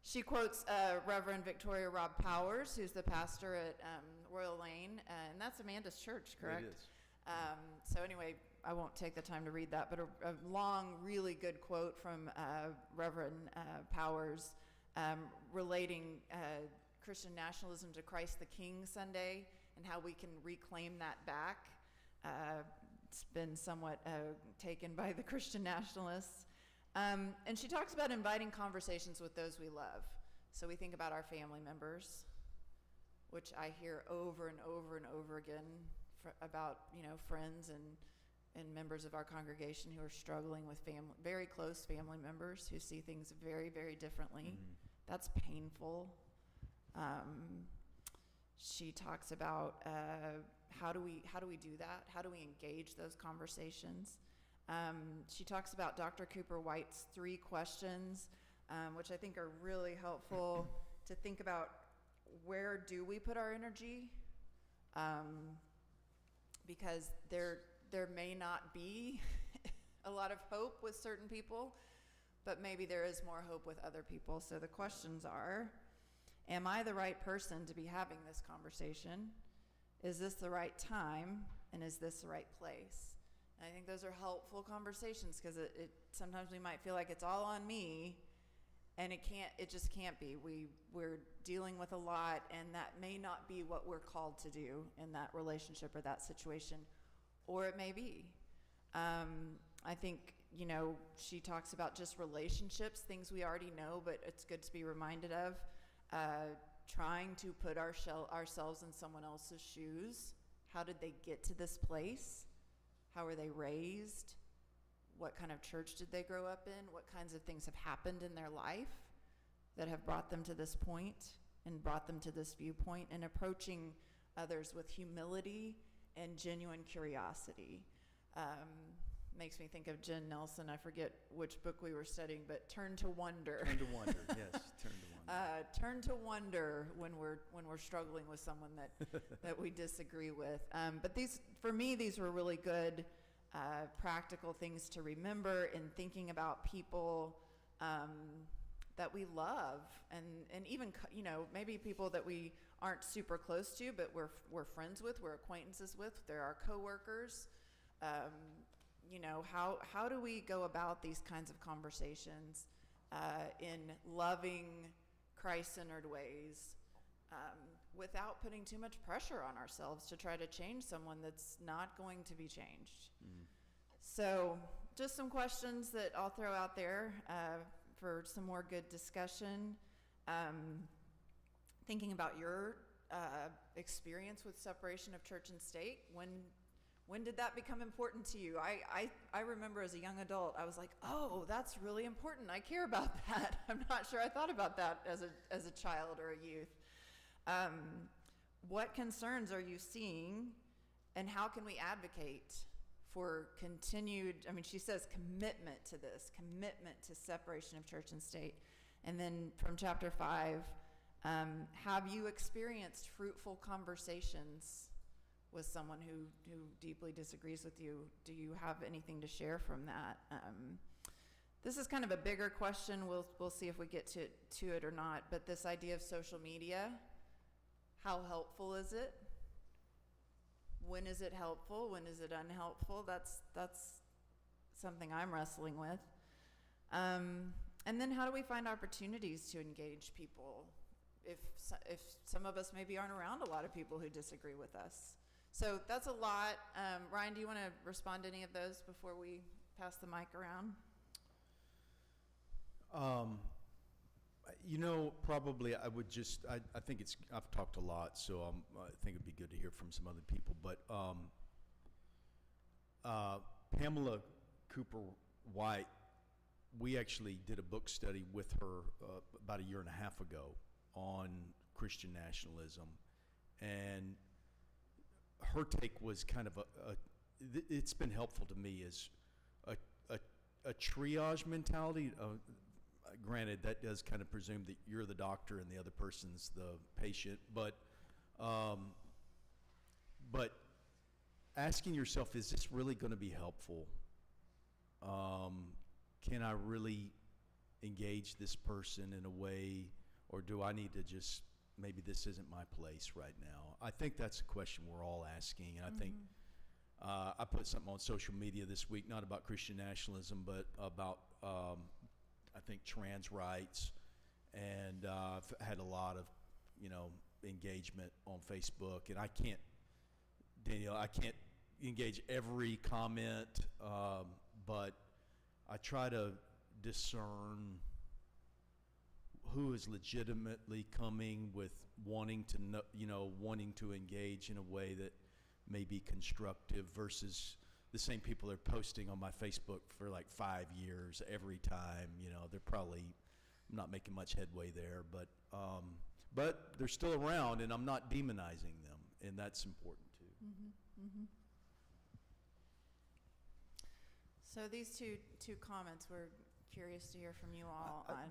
She quotes Reverend Victoria Rob Powers, who's the pastor at Royal Lane, and that's Amanda's church, correct? It is. So anyway, I won't take the time to read that, but a long, really good quote from Reverend Powers relating Christian nationalism to Christ the King Sunday and how we can reclaim that back. It's been somewhat taken by the Christian nationalists. And she talks about inviting conversations with those we love. So we think about our family members, which I hear over and over and over again about, friends and members of our congregation who are struggling with very close family members who see things very, very differently. That's painful. She talks about how do we do that? How do we engage those conversations? She talks about Dr. Cooper White's 3 questions, which I think are really helpful to think about where do we put our energy? Because there may not be a lot of hope with certain people, but maybe there is more hope with other people. So the questions are, am I the right person to be having this conversation? Is this the right time? And is this the right place? And I think those are helpful conversations because it sometimes we might feel like it's all on me, and it just can't be. We're dealing with a lot, and that may not be what we're called to do in that relationship or that situation, or it may be. I think, she talks about just relationships, things we already know, but it's good to be reminded of. Trying to put ourselves in someone else's shoes. How did they get to this place? How were they raised? What kind of church did they grow up in? What kinds of things have happened in their life that have brought them to this point and brought them to this viewpoint? And approaching others with humility and genuine curiosity. Makes me think of Jen Nelson. I forget which book we were studying, but Turn to Wonder. Turn to wonder, yes. Turn to wonder. Turn to wonder when we're struggling with someone that we disagree with. But for me, these were really good practical things to remember in thinking about people that we love, and even maybe people that we aren't super close to, but we're friends with, we're acquaintances with, they're our coworkers. How do we go about these kinds of conversations in loving, Christ-centered ways, without putting too much pressure on ourselves to try to change someone that's not going to be changed? So just some questions that I'll throw out there for some more good discussion. Thinking about your experience with separation of church and state, when did that become important to you? I remember as a young adult, I was like, oh, that's really important. I care about that. I'm not sure I thought about that as a child or a youth. What concerns are you seeing, and how can we advocate for continued, she says commitment to this, commitment to separation of church and state. And then from chapter 5, have you experienced fruitful conversations with someone who deeply disagrees with you? Do you have anything to share from that? This is kind of a bigger question. We'll see if we get to it or not. But this idea of social media, how helpful is it? When is it helpful? When is it unhelpful? That's something I'm wrestling with. And then how do we find opportunities to engage people if some of us maybe aren't around a lot of people who disagree with us? So that's a lot. Ryan, do you want to respond to any of those before we pass the mic around? Probably I would just, I think I've talked a lot, so I think it'd be good to hear from some other people. But Pamela Cooper White, we actually did a book study with her about a year and a half ago on Christian nationalism. And her take was kind of it's been helpful to me, is a triage mentality. Granted, that does kind of presume that you're the doctor and the other person's the patient, but asking yourself, is this really going to be helpful? Can I really engage this person in a way, or do I need to just, maybe this isn't my place right now? I think that's a question we're all asking, and I think I put something on social media this week, not about Christian nationalism, but about I think trans rights, and I've had a lot of engagement on Facebook, and I can't engage every comment, but I try to discern who is legitimately coming with wanting to engage in a way that may be constructive, versus the same people are posting on my Facebook for like 5 years every time. They're probably not making much headway there, but they're still around, and I'm not demonizing them, and that's important too. Mm-hmm. Mm-hmm. So these two comments, we're curious to hear from you all on.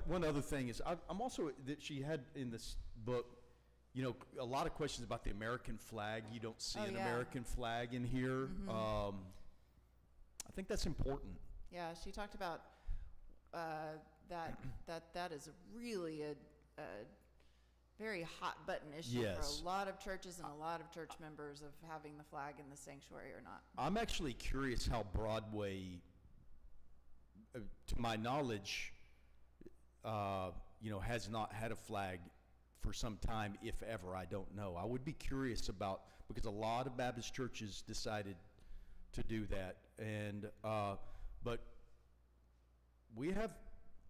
One other thing is, I'm also, that she had in this book, a lot of questions about the American flag. You don't see an American flag in here. Mm-hmm. I think that's important. Yeah, she talked about that is really a very hot button issue for a lot of churches and a lot of church members, of having the flag in the sanctuary or not. I'm actually curious how Broadway, to my knowledge, has not had a flag for some time, if ever. I don't know. I would be curious about, because a lot of Baptist churches decided to do that, and but we have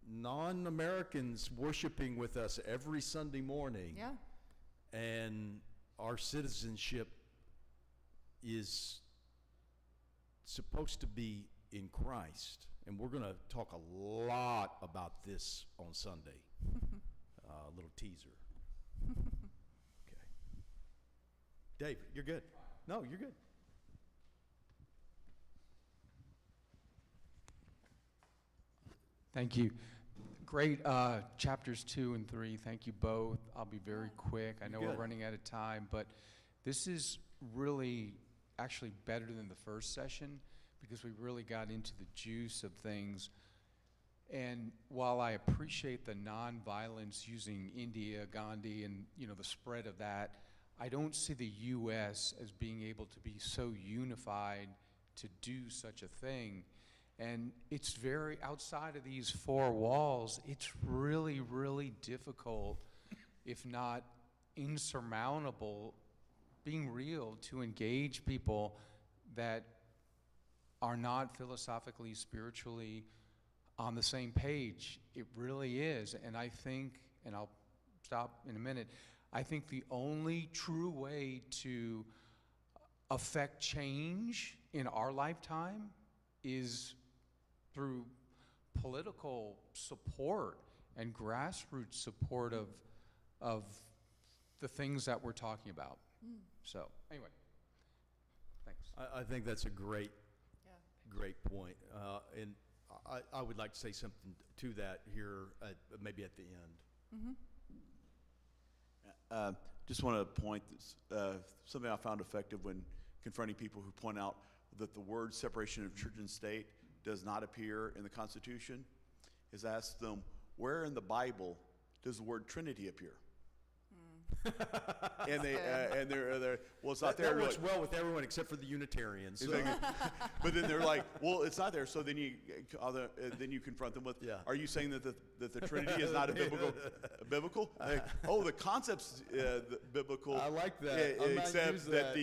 non-Americans worshiping with us every Sunday morning. Yeah. And our citizenship is supposed to be in Christ. And we're going to talk a lot about this on Sunday. A little teaser. Okay. Dave, you're good. No, you're good. Thank you. Great chapters 2 and 3. Thank you both. I'll be very quick. I know we're running out of time, but this is really actually better than the first session, because we really got into the juice of things. And while I appreciate the nonviolence using India, Gandhi, and the spread of that, I don't see the U.S. as being able to be so unified to do such a thing. And it's very, outside of these four walls, it's really, really difficult, if not insurmountable, being real, to engage people that are not philosophically, spiritually on the same page. It really is. And I think, and I'll stop in a minute, I think the only true way to affect change in our lifetime is through political support and grassroots support of the things that we're talking about. So anyway, thanks. I think that's a great point. And I would like to say something to that here, maybe at the end. Just want to point something I found effective when confronting people who point out that the word separation of church and state does not appear in the Constitution, is ask them, where in the Bible does the word Trinity appear? And they're well, it's not there. That works well with everyone except for the Unitarians. So. But then they're like, well, it's not there. So then you confront them with, are you saying that the Trinity is not biblical? Like, oh, the concept's biblical. I like that. Except that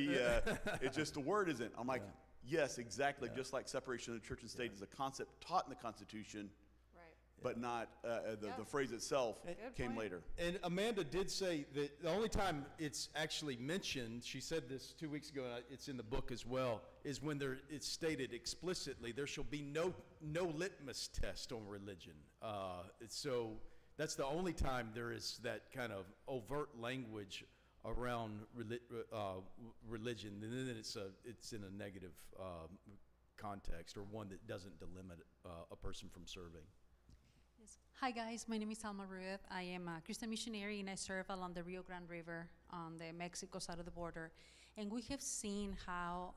it's just the word isn't. I'm like, yes, exactly. Just like separation of church and state is a concept taught in the Constitution. But not the phrase itself came later. And Amanda did say that the only time it's actually mentioned, she said this 2 weeks ago, and it's in the book as well, is when it's stated explicitly, there shall be no litmus test on religion. So that's the only time there is that kind of overt language around religion, and then it's in a negative context, or one that doesn't delimit a person from serving. Hi guys, my name is Alma Ruiz. I am a Christian missionary and I serve along the Rio Grande River on the Mexico side of the border. And we have seen how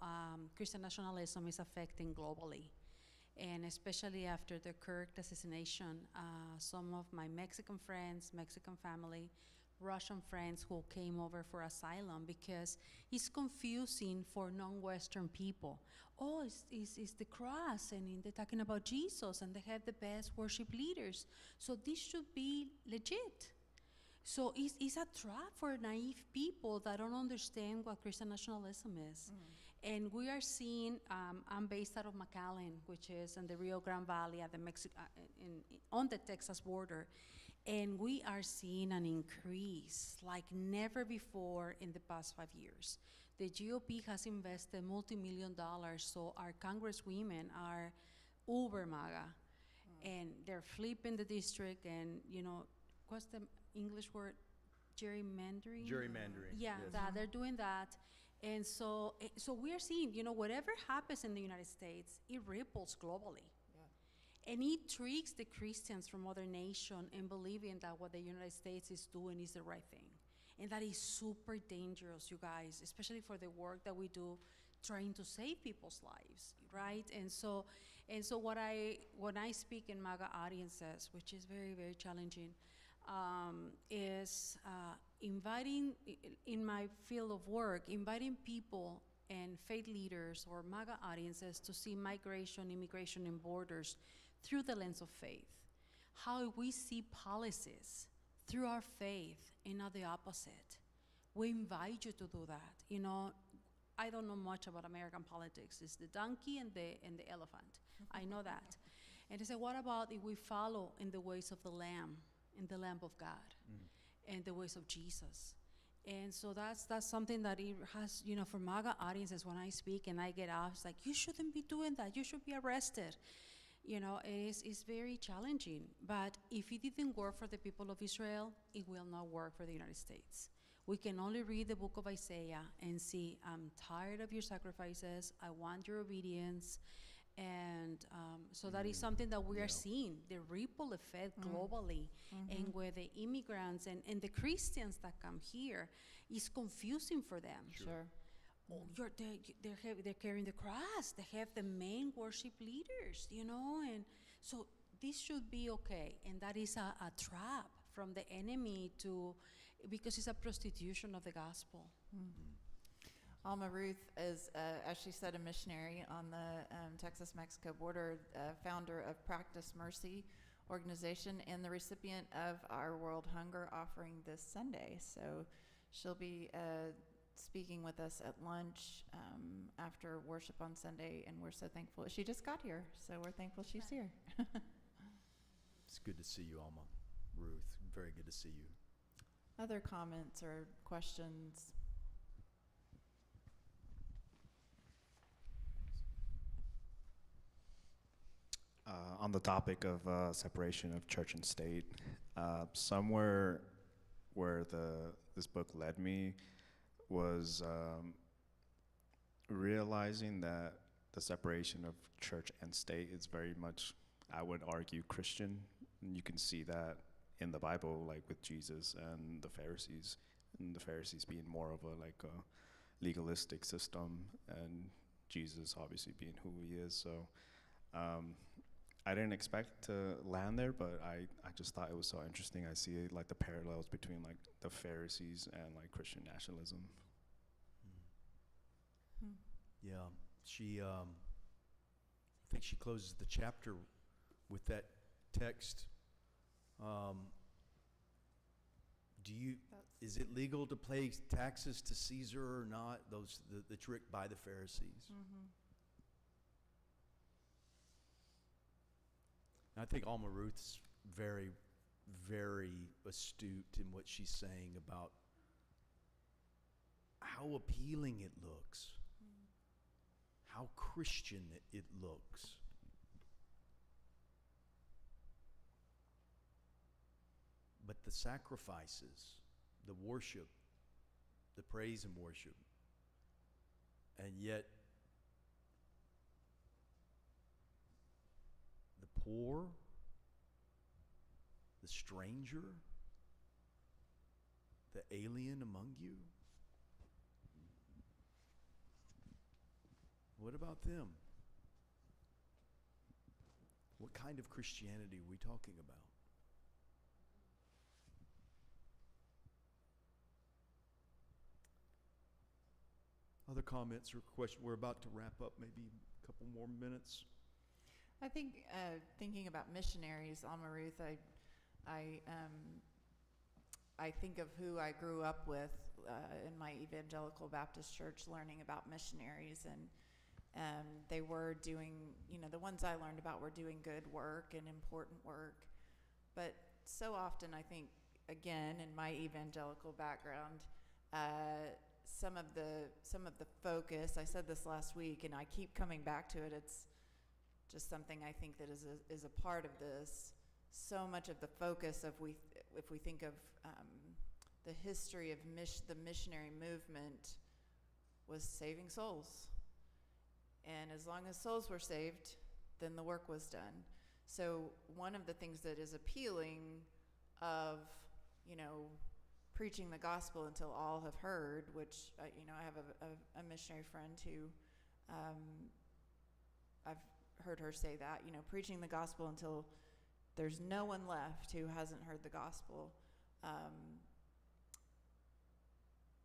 Christian nationalism is affecting globally. And especially after the Kirk assassination, some of my Mexican friends, Mexican family, Russian friends who came over for asylum, because it's confusing for non-Western people. Oh, it's the cross, and they're talking about Jesus, and they have the best worship leaders. So this should be legit. So it's a trap for naive people that don't understand what Christian nationalism is. And we are seeing, I'm based out of McAllen, which is in the Rio Grande Valley at the on the Texas border. And we are seeing an increase like never before in the past 5 years. The GOP has invested multi-million dollars, so our congresswomen are uber MAGA. And they're flipping the district, and what's the English word? Gerrymandering? Gerrymandering. Yeah, yes. They're doing that. And so we are seeing, whatever happens in the United States, it ripples globally. And it tricks the Christians from other nations in believing that what the United States is doing is the right thing. And that is super dangerous, you guys, especially for the work that we do trying to save people's lives, right? And so when I speak in MAGA audiences, which is very, very challenging, is inviting, in my field of work, inviting people and faith leaders or MAGA audiences to see migration, immigration, and borders through the lens of faith. How we see policies through our faith and not the opposite. We invite you to do that. I don't know much about American politics. It's the donkey and the elephant. I know that. And I said, what about if we follow in the ways of the Lamb, in the Lamb of God, and the ways of Jesus? And so that's something that it has, for MAGA audiences, when I speak and I get off, it's like, you shouldn't be doing that. You should be arrested. It's very challenging. But if it didn't work for the people of Israel, it will not work for the United States. We can only read the book of Isaiah and see, I'm tired of your sacrifices. I want your obedience. And so that is something that we are seeing, the ripple effect globally. And where the immigrants and the Christians that come here, is confusing for them. Sure. Oh, they're carrying the cross. They have the main worship leaders, and so this should be okay, and that is a trap from the enemy because it's a prostitution of the gospel. Alma Ruth is, as she said, a missionary on the Texas-Mexico border, founder of Practice Mercy organization, and the recipient of our World Hunger offering this Sunday. So she'll be speaking with us at lunch after worship on Sunday, and we're so thankful. She just got here, so we're thankful she's here. It's good to see you, Alma. Ruth, very good to see you. Other comments or questions? On the topic of separation of church and state, somewhere where this book led me was realizing that the separation of church and state is very much, I would argue, Christian. And you can see that in the Bible, like with Jesus and the Pharisees being more of a legalistic system, and Jesus obviously being who he is. So I didn't expect to land there, but I just thought it was so interesting. I see like the parallels between like the Pharisees and like Christian nationalism. Yeah, she, I think she closes the chapter with that text. Is it legal to pay taxes to Caesar or not? The trick by the Pharisees. Mm-hmm. I think Alma Ruth's very, very astute in what she's saying about how appealing it looks, how Christian it looks. But the sacrifices, the worship, the praise and worship, and yet the poor, the stranger, the alien among you, what about them? What kind of Christianity are we talking about? Other comments or questions? We're about to wrap up, maybe a couple more minutes. I think thinking about missionaries, Alma Ruth, I think of who I grew up with in my evangelical Baptist church, learning about missionaries, and they were doing, the ones I learned about were doing good work and important work. But so often, I think, again, in my evangelical background, some of the focus, I said this last week, and I keep coming back to it. It's just something I think that is a part of this. So much of the focus of if we think of the history of the missionary movement was saving souls. And as long as souls were saved, then the work was done. So one of the things that is appealing of, preaching the gospel until all have heard, which, I have a missionary friend who I've heard her say that, preaching the gospel until there's no one left who hasn't heard the gospel.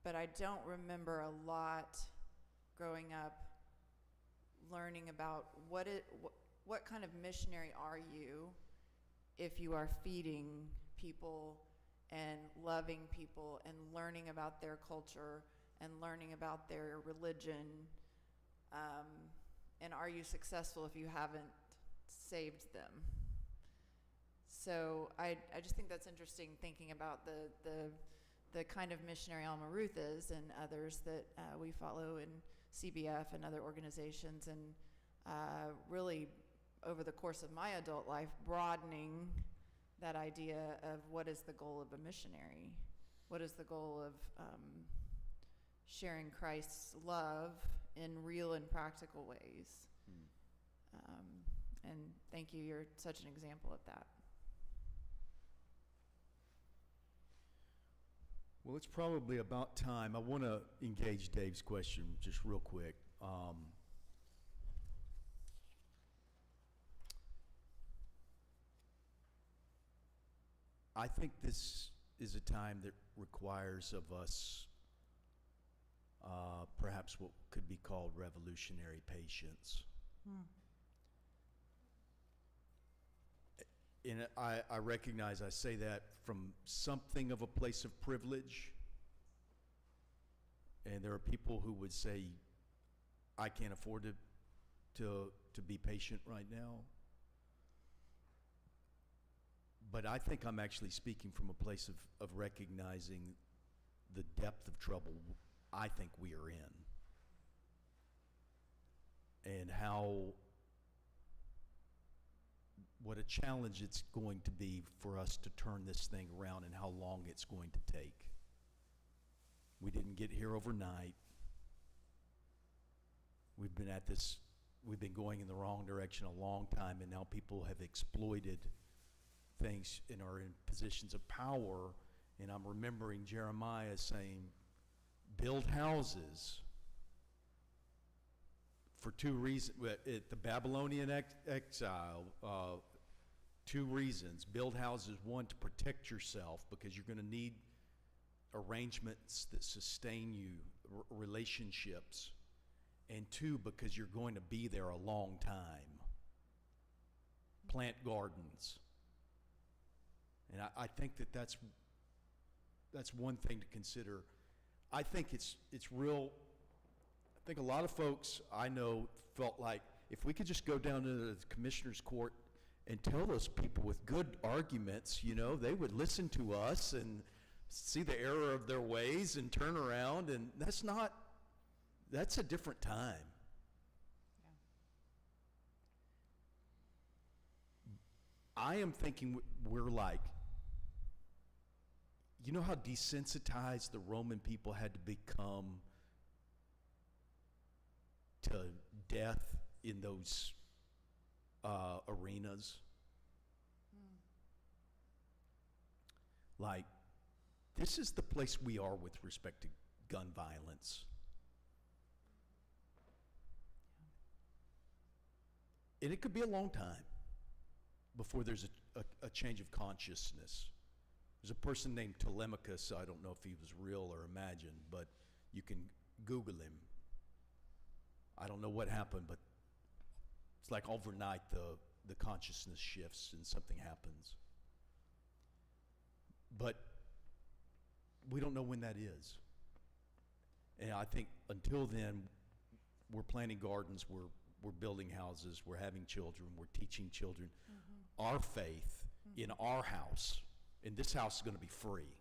But I don't remember a lot growing up learning about what kind of missionary are you if you are feeding people and loving people and learning about their culture and learning about their religion, and are you successful if you haven't saved them? So I just think that's interesting, thinking about the kind of missionary Alma Ruth is, and others that we follow in CBF and other organizations, and really over the course of my adult life, broadening that idea of what is the goal of a missionary, what is the goal of sharing Christ's love in real and practical ways. And thank you, you're such an example of that. Well, it's probably about time. I want to engage Dave's question just real quick. I think this is a time that requires of us perhaps what could be called revolutionary patience. And I recognize I say that from something of a place of privilege. And there are people who would say, I can't afford to be patient right now. But I think I'm actually speaking from a place of recognizing the depth of trouble I think we are in. And what a challenge it's going to be for us to turn this thing around and how long it's going to take. We didn't get here overnight. We've been going in the wrong direction a long time, and now people have exploited things and are in positions of power. And I'm remembering Jeremiah saying, build houses for two reasons. At the Babylonian exile, 2 reasons. Build houses, one, to protect yourself, because you're going to need arrangements that sustain you, relationships. And 2, because you're going to be there a long time. Plant gardens. And I think that's one thing to consider. I think it's real. I think a lot of folks I know felt like if we could just go down to the commissioner's court and tell those people with good arguments, they would listen to us and see the error of their ways and turn around. And that's a different time. I am thinking we're like, you know how desensitized the Roman people had to become to death in those arenas? Like, this is the place we are with respect to gun violence. And it could be a long time before there's a change of consciousness. There's a person named Telemachus. I don't know if he was real or imagined, but you can Google him. I don't know what happened, but it's like overnight the consciousness shifts and something happens. But we don't know when that is. And I think until then, we're planting gardens, we're building houses, we're having children, we're teaching children our faith in our house. And this house is going to be free.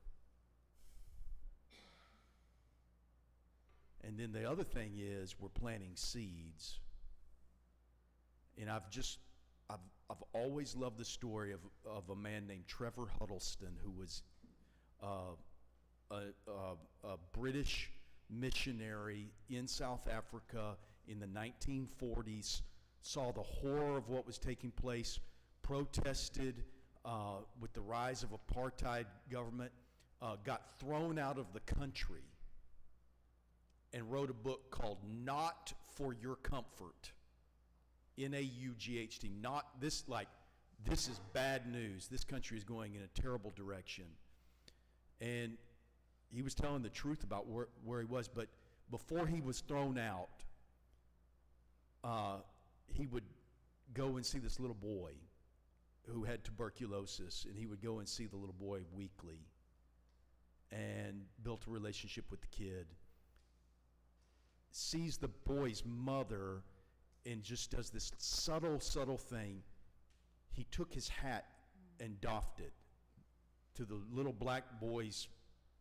And then the other thing is we're planting seeds. And I've always loved the story of a man named Trevor Huddleston, who was a British missionary in South Africa in the 1940s, saw the horror of what was taking place, protested with the rise of apartheid government, got thrown out of the country, and wrote a book called Not for Your Comfort. N-A-U-G-H-T. Not this, like, this is bad news. This country is going in a terrible direction. And he was telling the truth about where he was, but before he was thrown out, he would go and see this little boy who had tuberculosis, and he would go and see the little boy weekly and built a relationship with the kid. Sees the boy's mother and just does this subtle thing. He took his hat and doffed it to the little black boys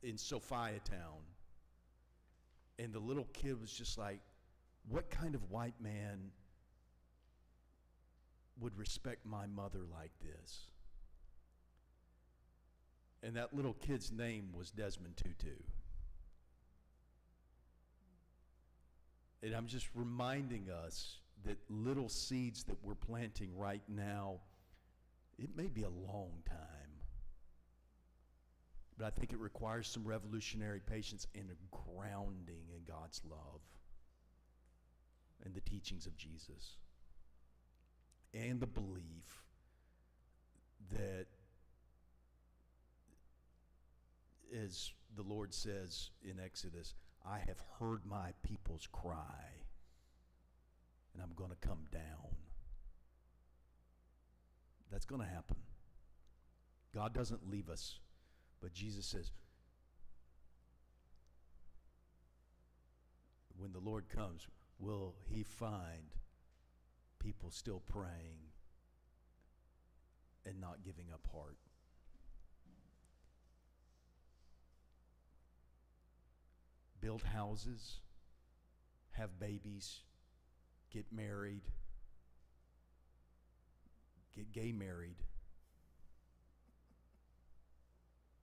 in Sophia Town. And the little kid was just like, what kind of white man would respect my mother like this? And that little kid's name was Desmond Tutu. And I'm just reminding us that little seeds that we're planting right now, it may be a long time. But I think it requires some revolutionary patience and a grounding in God's love and the teachings of Jesus. And the belief that as the Lord says in Exodus, I have heard my people's cry, and I'm going to come down. That's going to happen. God doesn't leave us, but Jesus says, when the Lord comes, will he find people still praying and not giving up heart? Build houses, have babies, get married, get gay married,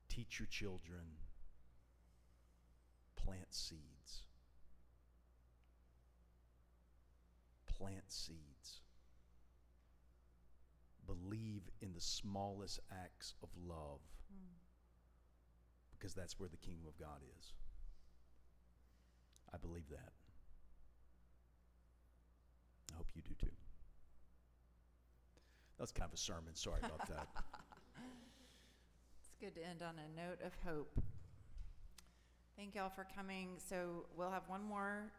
teach your children, plant seeds. Plant seeds. Believe in the smallest acts of love, because that's where the kingdom of God is. I believe that. I hope you do too. That was kind of a sermon. Sorry about that. It's good to end on a note of hope. Thank y'all for coming. So we'll have one more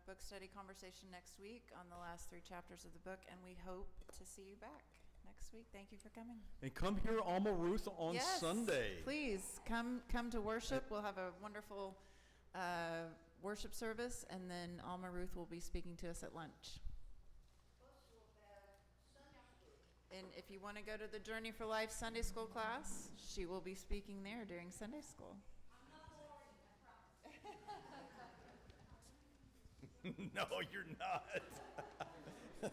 book study conversation next week on the last 3 chapters of the book, and we hope to see you back next week. Thank you for coming. And come here, Alma Ruth, on Yes, Sunday. please come to worship. We'll have a wonderful worship service, and then Alma Ruth will be speaking to us at lunch. And if you want to go to the Journey for Life Sunday school class, she will be speaking there during Sunday school. No, you're not.